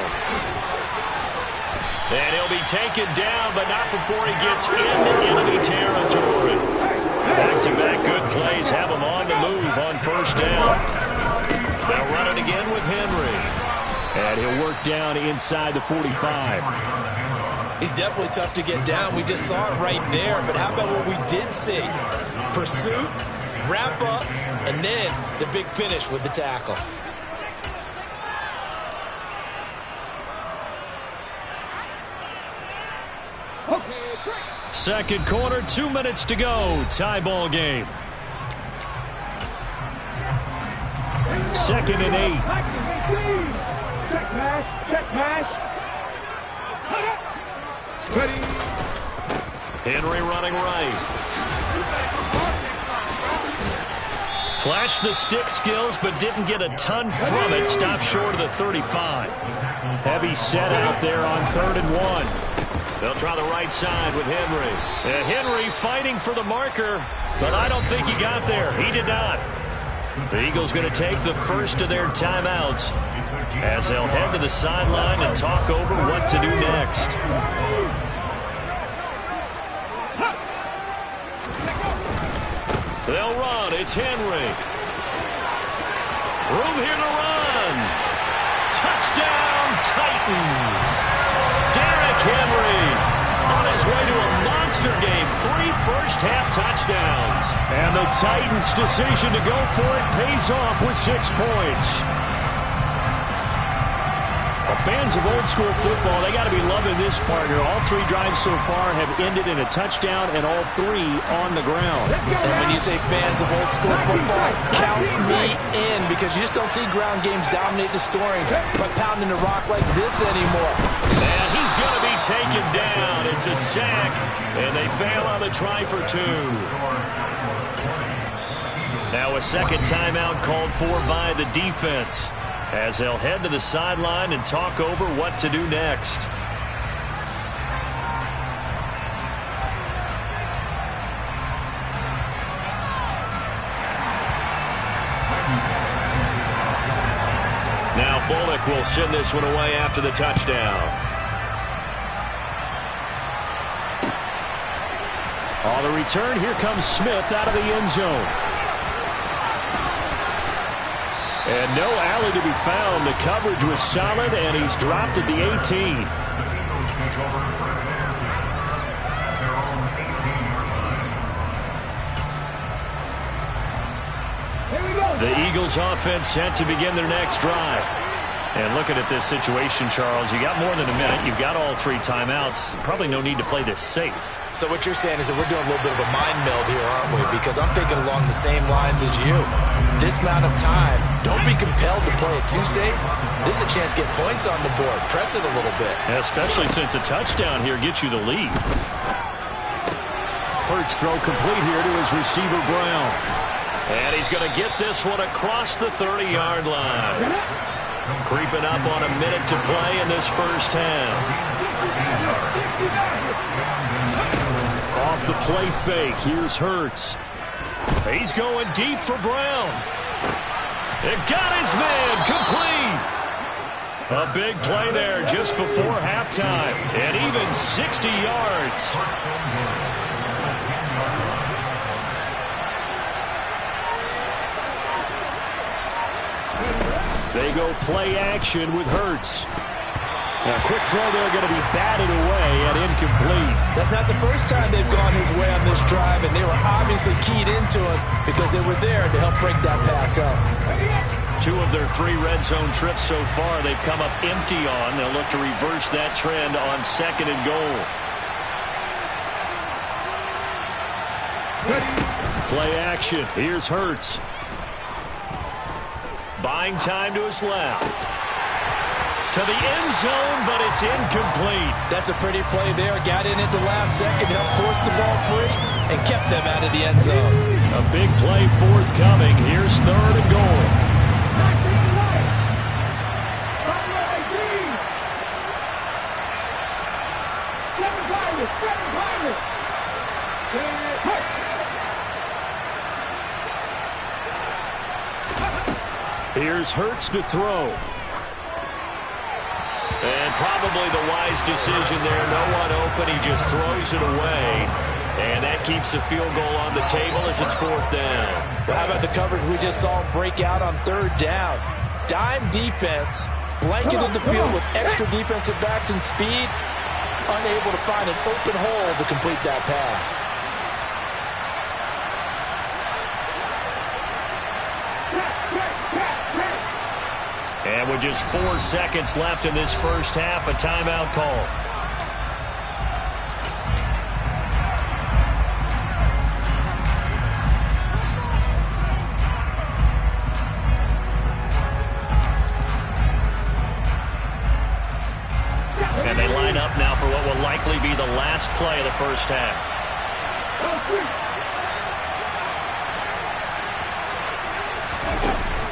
And he'll be taken down, but not before he gets into enemy territory. Back-to-back good plays have him on the move on first down. They'll run it again with Henry. And he'll work down inside the 45. He's definitely tough to get down. We just saw it right there. But how about what we did see? Pursuit, wrap up, and then the big finish with the tackle. Second quarter, 2 minutes to go. Tie ball game. 2nd and 8. Check smash, check smash. Ready. Henry running right. Flashed the stick skills, but didn't get a ton from it. Stopped short of the 35. Heavy set out there on 3rd and 1. They'll try the right side with Henry. And Henry fighting for the marker, but I don't think he got there. He did not. The Eagles going to take the first of their timeouts as they'll head to the sideline and talk over what to do next. They'll run. It's Henry. Room here to run. Touchdown, Titans. Derrick Henry on his way to a monster game. 3 first-half touchdowns. And the Titans' decision to go for it pays off with 6 points. Fans of old-school football, they got to be loving this partner. All 3 drives so far have ended in a touchdown, and all 3 on the ground. And when you say fans of old-school football, count me in, because you just don't see ground games dominate the scoring by pounding the rock like this anymore. And he's going to be taken down. It's a sack, and they fail on the try for 2. Now a second timeout called for by the defense, as they'll head to the sideline and talk over what to do next. Now Bullock will send this one away after the touchdown. On the return, here comes Smith out of the end zone. And no alley to be found. The coverage was solid, and he's dropped at the 18. The Eagles offense set to begin their next drive. And looking at this situation, Charles, you got more than a minute. You've got all 3 timeouts. Probably no need to play this safe. So what you're saying is that we're doing a little bit of a mind meld here, aren't we? Because I'm thinking along the same lines as you. This amount of time, don't be compelled to play it too safe. This is a chance to get points on the board. Press it a little bit. Especially since a touchdown here gets you the lead. Hurts throw complete here to his receiver, Brown. And he's going to get this one across the 30-yard line. Creeping up on a minute to play in this first half. Off the play fake, here's Hurts. He's going deep for Brown. It got his man complete. A big play there just before halftime. And even 60 yards. They go play action with Hurts. Now, quick throw there, going to be batted away and incomplete. That's not the first time they've gone his way on this drive, and they were obviously keyed into it because they were there to help break that pass up. 2 of their 3 red zone trips so far, they've come up empty on. They'll look to reverse that trend on 2nd and goal. Play action. Here's Hurts. Buying time to his left. To the end zone, but it's incomplete. That's a pretty play there. Got in at the last second, helped force the ball free, and kept them out of the end zone. A big play forthcoming. Here's 3rd and goal. Here's Hurts to throw. And probably the wise decision there. No one open. He just throws it away. And that keeps the field goal on the table as it's 4th down. Well, how about the coverage we just saw break out on 3rd down? Dime defense, blanketed the field with extra defensive backs and speed, unable to find an open hole to complete that pass. And with just 4 seconds left in this first half, a timeout call. And they line up now for what will likely be the last play of the first half.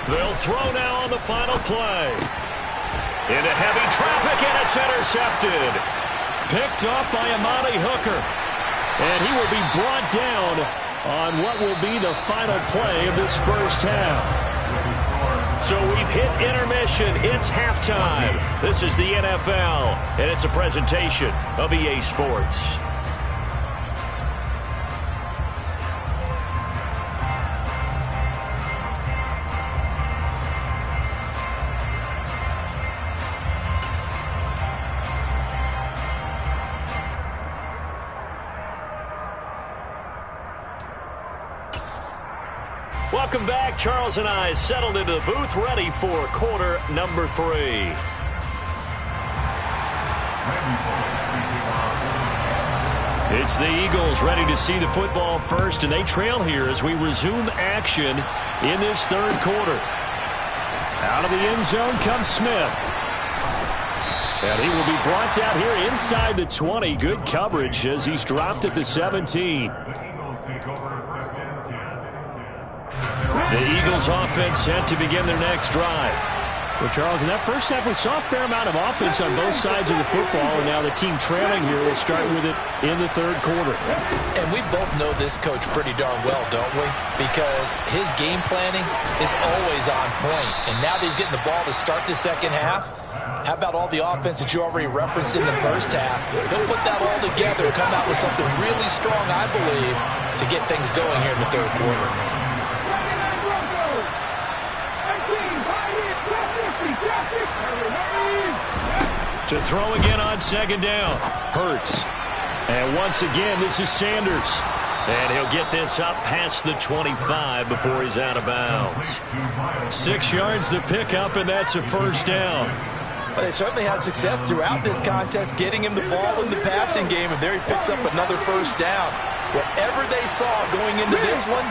They'll throw now on the final play. Into heavy traffic, and it's intercepted. Picked off by Amani Hooker. And he will be brought down on what will be the final play of this first half. So we've hit intermission. It's halftime. This is the NFL, and it's a presentation of EA Sports. Welcome back. Charles and I settled into the booth, ready for quarter number 3. It's the Eagles ready to see the football first, and they trail here as we resume action in this third quarter. Out of the end zone comes Smith. And he will be brought down here inside the 20. Good coverage as he's dropped at the 17. The Eagles offense set to begin their next drive. Well, Charles, in that first half, we saw a fair amount of offense on both sides of the football, and now the team trailing here will start with it in the third quarter. And we both know this coach pretty darn well, don't we? Because his game planning is always on point. And now that he's getting the ball to start the second half, how about all the offense that you already referenced in the first half? He'll put that all together and come out with something really strong, I believe, to get things going here in the third quarter. To throw again on second down. Hurts. And once again, this is Sanders. And he'll get this up past the 25 before he's out of bounds. 6 yards the pickup, and that's a first down. But they certainly had success throughout this contest, getting him the ball in the passing game, and there he picks up another first down. Whatever they saw going into this one,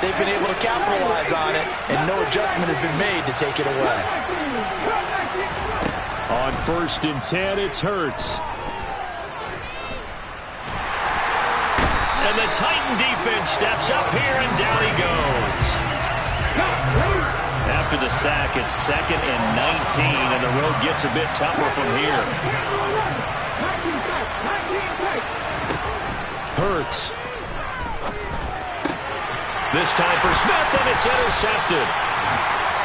they've been able to capitalize on it, and no adjustment has been made to take it away. On 1st and 10, it's Hurts. And the Titan defense steps up here, and down he goes. After the sack, it's 2nd and 19, and the road gets a bit tougher from here. Hurts. This time for Smith, and it's intercepted.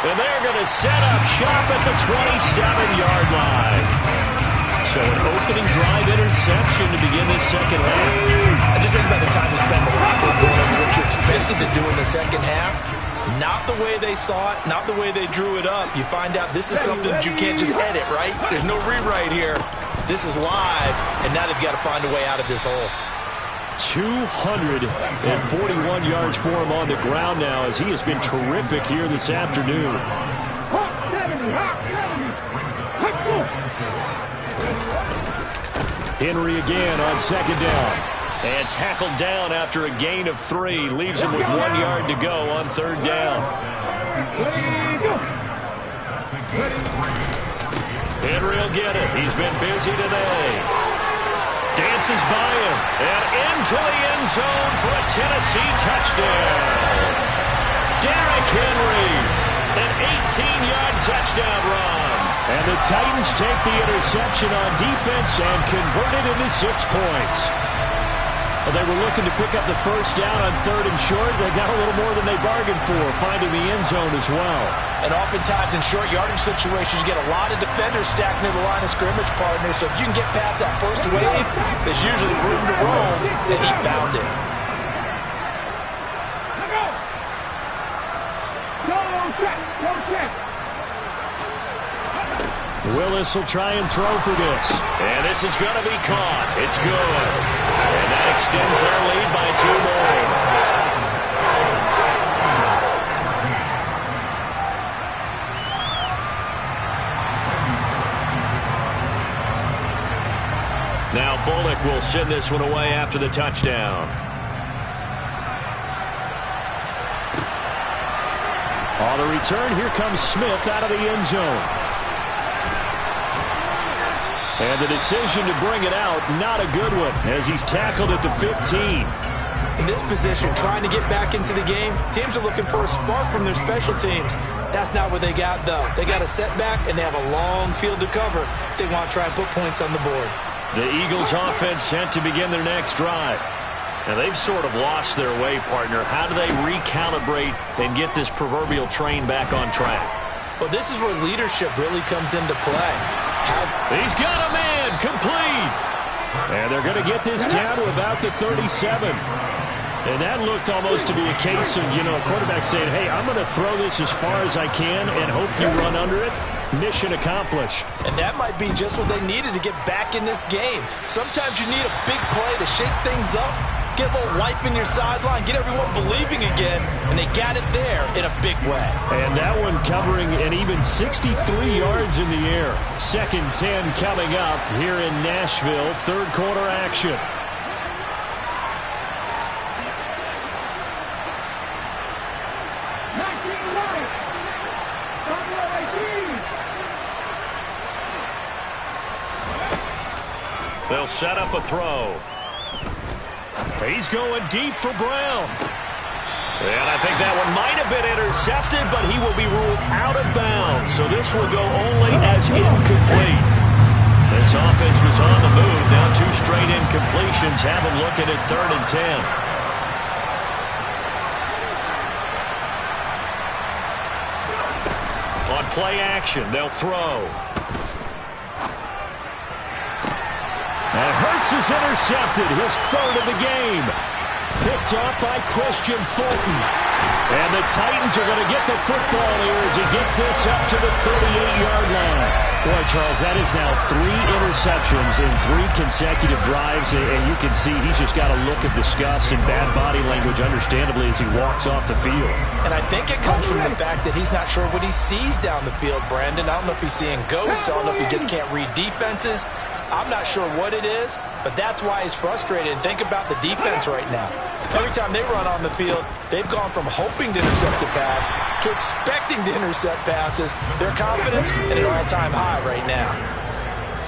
And they're going to set up shop at the 27-yard line. So an opening drive interception to begin this second half. I just think about the time you spend in the locker room going over what you expected to do in the second half. Not the way they saw it, not the way they drew it up. You find out this is something that you can't just edit, right? There's no rewrite here. This is live, and now they've got to find a way out of this hole. 241 yards for him on the ground now, as he has been terrific here this afternoon. Henry again on second down. And tackled down after a gain of 3. Leaves him with 1 yard to go on third down. Henry will get it. He's been busy today. Dances by him, and into the end zone for a Tennessee touchdown. Derrick Henry, an 18-yard touchdown run. And the Titans take the interception on defense and convert it into 6 points. Well, they were looking to pick up the first down on 3rd and short. They got a little more than they bargained for, finding the end zone as well. And oftentimes in short yardage situations, you get a lot of defenders stacked near the line of scrimmage, partner. So if you can get past that first wave, there's usually room to roam, and he found it. Willis will try and throw for this. And this is going to be caught. It's good. And that extends their lead by 2 more. Now Bullock will send this one away after the touchdown. On the return, here comes Smith out of the end zone. And the decision to bring it out, not a good one, as he's tackled at the 15. In this position, trying to get back into the game, teams are looking for a spark from their special teams. That's not what they got, though. They got a setback, and they have a long field to cover if they want to try and put points on the board. The Eagles offense set to begin their next drive. Now, they've sort of lost their way, partner. How do they recalibrate and get this proverbial train back on track? Well, this is where leadership really comes into play. He's got a man complete. And they're going to get this down to about the 37. And that looked almost to be a case of, a quarterback saying, hey, I'm going to throw this as far as I can and hope you run under it. Mission accomplished. And that might be just what they needed to get back in this game. Sometimes you need a big play to shake things up, get a little life in your sideline, get everyone believing again, and they got it there in a big way. And that one covering an even 63 yards in the air. 2nd 10 coming up here in Nashville. Third quarter action. They'll set up a throw. He's going deep for Brown. And I think that one might have been intercepted, but he will be ruled out of bounds. So this will go only as incomplete. This offense was on the move. Now 2 straight incompletions have them looking at 3rd and 10. On play action, they'll throw. And Hurts is intercepted, his 3rd of the game. Picked up by Christian Fulton. And the Titans are going to get the football here as he gets this up to the 38-yard line. Boy, Charles, that is now 3 interceptions in 3 consecutive drives, and you can see he's just got a look of disgust and bad body language, understandably, as he walks off the field. And I think it comes from the fact that he's not sure what he sees down the field, Brandon. I don't know if he's seeing ghosts. I don't know if he just can't read defenses. I'm not sure what it is, but that's why he's frustrated. And think about the defense right now. Every time they run on the field, they've gone from hoping to intercept a pass to expecting to intercept passes. Their confidence at an all-time high right now.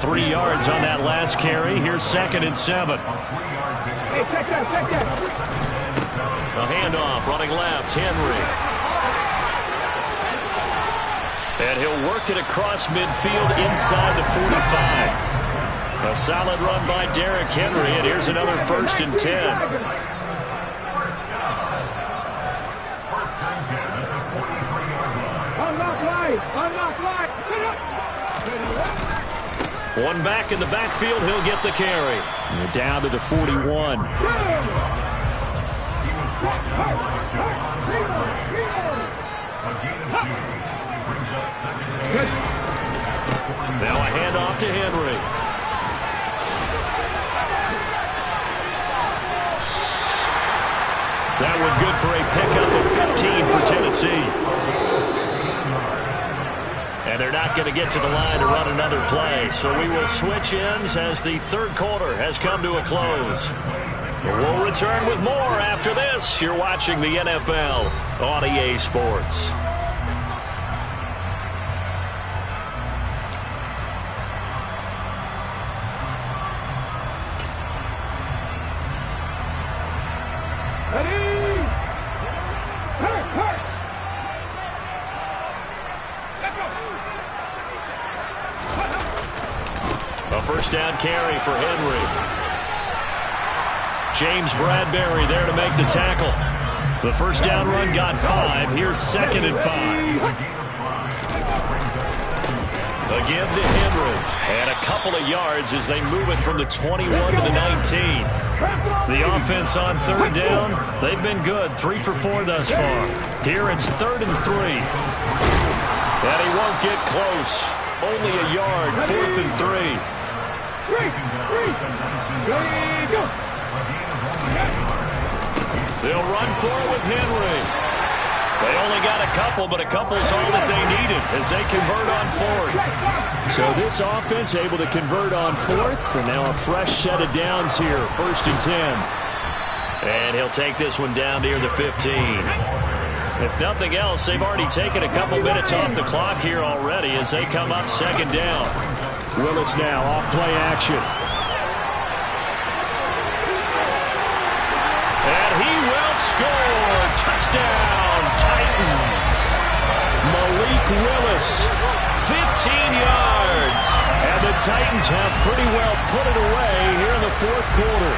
3 yards on that last carry. Here's 2nd and 7. Hey, check that. A handoff, running left, Henry. And he'll work it across midfield inside the 45. A solid run by Derrick Henry, and here's another 1st and 10. Unlock light. One back in the backfield, he'll get the carry. And down to the 41. Now a handoff to Henry. That one good for a pickup of 15 for Tennessee. And they're not going to get to the line to run another play. So we will switch ends as the 3rd quarter has come to a close. We'll return with more after this. You're watching the NFL on EA Sports. Down carry for Henry. James Bradbury there to make the tackle. The 1st down run got 5. Here's 2nd and 5. Again to Henry. And a couple of yards as they move it from the 21 to the 19. The offense on 3rd down, they've been good. 3 for 4 thus far. Here it's 3rd and 3. And he won't get close. Only a yard. 4th and 3. They'll run for it with Henry. They only got a couple, but a couple's all that they needed as they convert on 4th. So this offense able to convert on 4th, and now a fresh set of downs here, 1st and 10. And he'll take this one down near the 15. If nothing else, they've already taken a couple minutes off the clock here already as they come up 2nd down. Willis now off play action. And Willis, 15 yards. And the Titans have pretty well put it away here in the fourth quarter.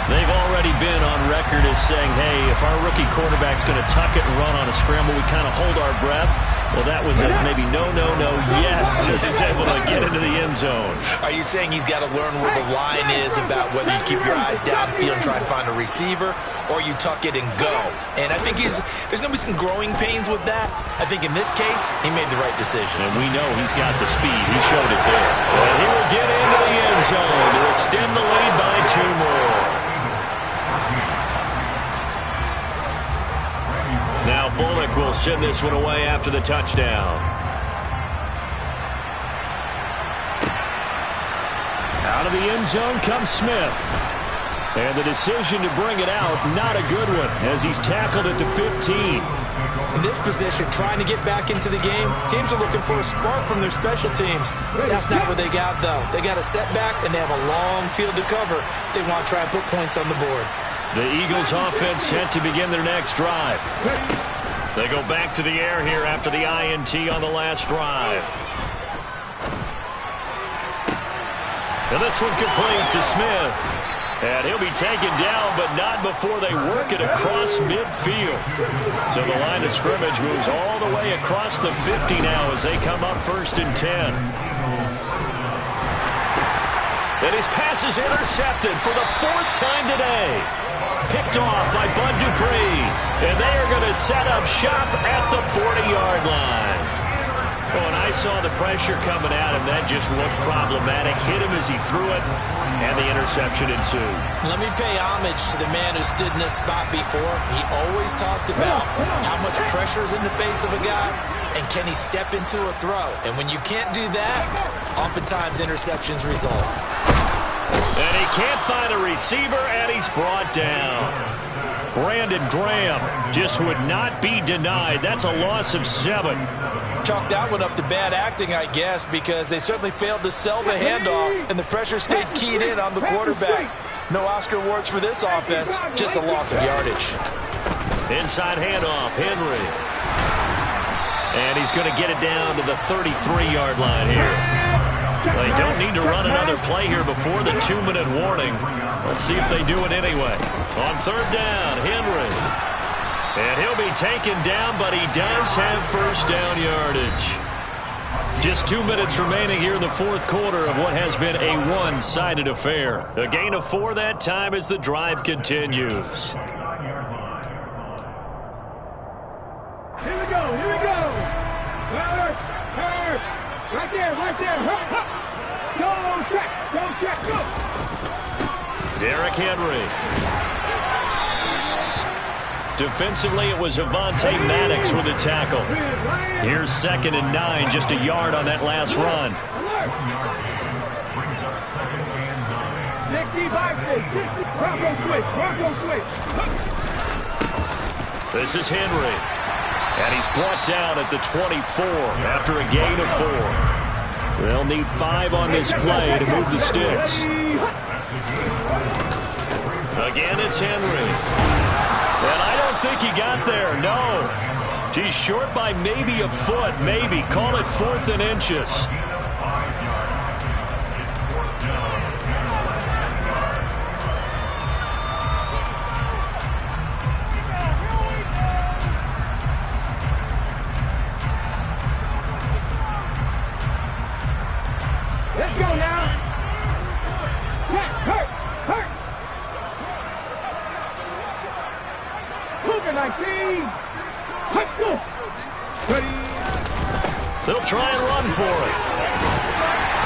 They've already been on record as saying, hey, if our rookie quarterback's going to tuck it and run on a scramble, we kind of hold our breath. Well, that was a maybe no, yes, as he's able to get into the end zone. Are you saying he's got to learn where the line is about whether you keep your eyes downfield and try and find a receiver, or you tuck it and go? And I think there's going to be some growing pains with that. I think in this case, he made the right decision. And we know he's got the speed. He showed it there. And he will get into the end zone to extend the lead by 2 more. Now Bullock will send this one away after the touchdown. Out of the end zone comes Smith. And the decision to bring it out, not a good one, as he's tackled at the 15. In this position, trying to get back into the game, teams are looking for a spark from their special teams. That's not what they got, though. They got a setback, and they have a long field to cover if they want to try and put points on the board. The Eagles offense set to begin their next drive. They go back to the air here after the INT on the last drive. And this one complete to Smith. And he'll be taken down, but not before they work it across midfield. So the line of scrimmage moves all the way across the 50 now as they come up 1st and 10. And his pass is intercepted for the 4th time today. Picked off by Bud Dupree. And they are going to set up shop at the 40-yard line. Oh, and I saw the pressure coming at him. That just looked problematic. Hit him as he threw it, and the interception ensued. Let me pay homage to the man who stood in this spot before. He always talked about how much pressure is in the face of a guy, and can he step into a throw. And when you can't do that, oftentimes interceptions result. And he can't find a receiver, and he's brought down. Brandon Graham just would not be denied. That's a loss of 7. Chalk that one up to bad acting, I guess, because they certainly failed to sell the handoff, and the pressure stayed keyed in on the quarterback. No Oscar awards for this offense, just a loss of yardage. Inside handoff, Henry. And he's going to get it down to the 33-yard line here. They don't need to run another play here before the 2-minute warning. Let's see if they do it anyway. On 3rd down, Henry. And he'll be taken down, but he does have 1st down yardage. Just 2 minutes remaining here in the 4th quarter of what has been a one-sided affair. A gain of 4 that time as the drive continues. Here we go, here we go. Right there. Go check, go. Derrick Henry. Defensively, it was Avonte Maddox with a tackle. Here's 2nd and 9, just a yard on that last run. This is Henry. And he's brought down at the 24 after a gain of 4. They'll need 5 on this play to move the sticks. Again, it's Henry. And I don't think he got there, no. He's short by maybe a foot, maybe. Call it 4th and inches. Let's go now. Hurt. Cougar 19. Let's go. Ready. They'll try and run for it.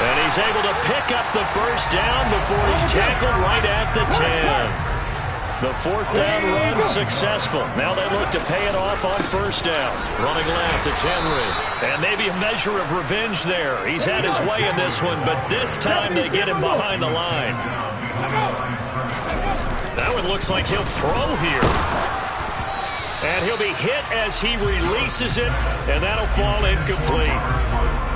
And he's able to pick up the 1st down before he's tackled right at the 10. The 4th down run successful. Now they look to pay it off on 1st down. Running left, it's Henry. And maybe a measure of revenge there. He's had his way in this one, but this time they get him behind the line. That one looks like he'll throw here. And he'll be hit as he releases it, and that'll fall incomplete.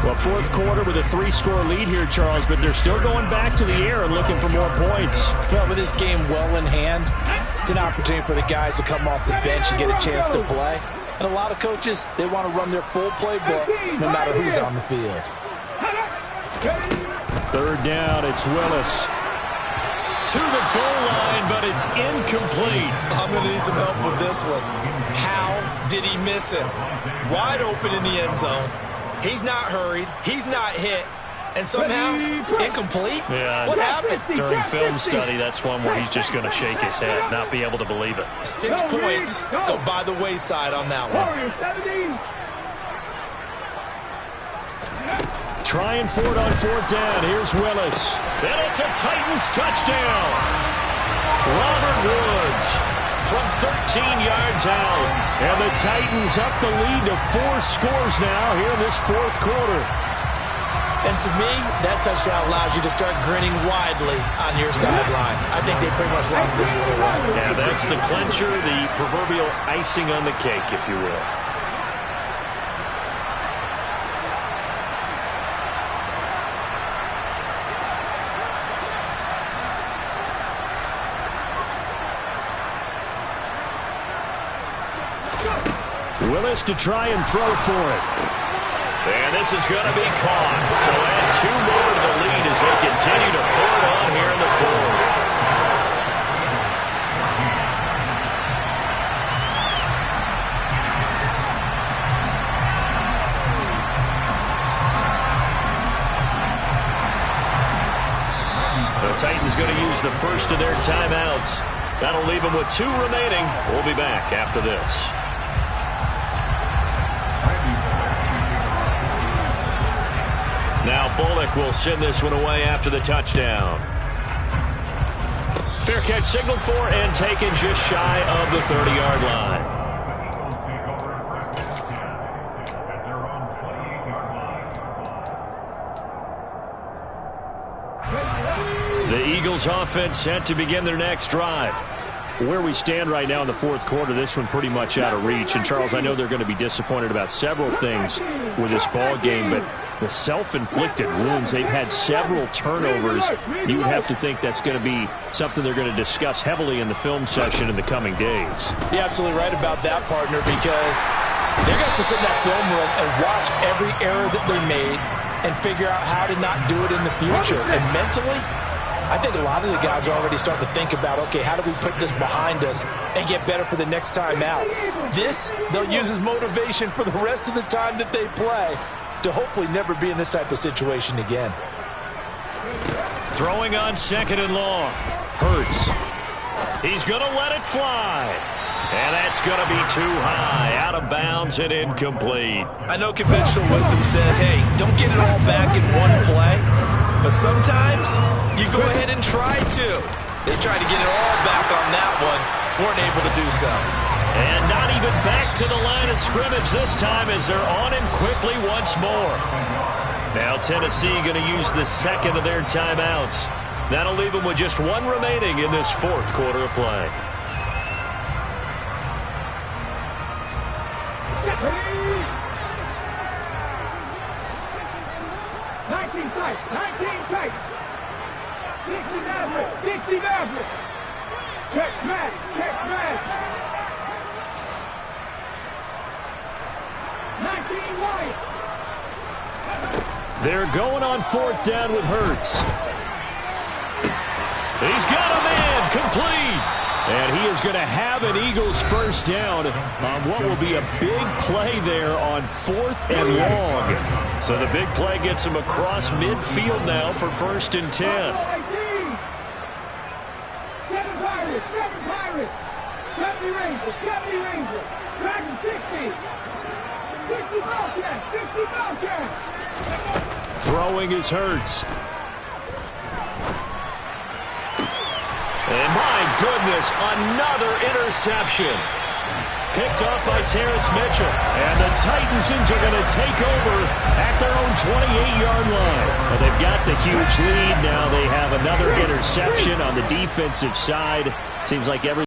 Well, 4th quarter with a 3-score lead here, Charles, but they're still going back to the air and looking for more points. Well, with this game well in hand, it's an opportunity for the guys to come off the bench and get a chance to play. And a lot of coaches, they want to run their full playbook no matter who's on the field. Third down, it's Willis. To the goal line, but it's incomplete. I'm going to need some help with this one. How did he miss him? Wide open in the end zone. He's not hurried. He's not hit. And somehow, incomplete? Yeah. What happened? During film study, that's one where he's just going to shake his head, not be able to believe it. 6 points go by the wayside on that one. Trying for it on fourth down. Here's Willis. And it's a Titans touchdown. Robert Woods from 13 yards out. And the Titans up the lead to 4 scores now here in this fourth quarter. And to me, that touchdown allows you to start grinning widely on your sideline. I think they pretty much locked this one away. Yeah, that's the clincher, the proverbial icing on the cake, if you will. Willis to try and throw for it. And this is going to be caught. So add 2 more to the lead as they continue to pour it on here in the fourth. The Titans going to use the first of their timeouts. That'll leave them with 2 remaining. We'll be back after this. Now Bullock will send this one away after the touchdown. Fair catch signaled for and taken just shy of the 30-yard line. The Eagles offense set to begin their next drive. Where we stand right now in the fourth quarter, this one pretty much out of reach. And, Charles, I know they're going to be disappointed about several things with this ball game, but the self-inflicted wounds, they've had several turnovers. You would have to think that's going to be something they're going to discuss heavily in the film session in the coming days. You're absolutely right about that, partner, because they're going to have to sit in that film room and watch every error that they made and figure out how to not do it in the future. And mentally, I think a lot of the guys are already starting to think about, okay, how do we put this behind us and get better for the next time out? This, they'll use as motivation for the rest of the time that they play to hopefully never be in this type of situation again. Throwing on 2nd and long. Hurts. He's going to let it fly. And that's going to be too high. Out of bounds and incomplete. I know conventional wisdom says, hey, don't get it all back in one play. But sometimes you go ahead and try to. They tried to get it all back on that one. Weren't able to do so. And not even back to the line of scrimmage this time as they're on him quickly once more. Now Tennessee going to use the second of their timeouts. That'll leave them with just 1 remaining in this fourth quarter of play. They're going on 4th down with Hurts. He's got a man complete. And he is going to have an Eagles first down on what will be a big play there on 4th and long. So the big play gets him across midfield now for 1st and 10. 7 Pirates, 70 Rangers, 60 Bobcats. Throwing is Hurts. And my goodness, another interception. Picked off by Terrence Mitchell. And the Titans are going to take over at their own 28-yard line. Well, they've got the huge lead. Now they have another interception on the defensive side. Seems like every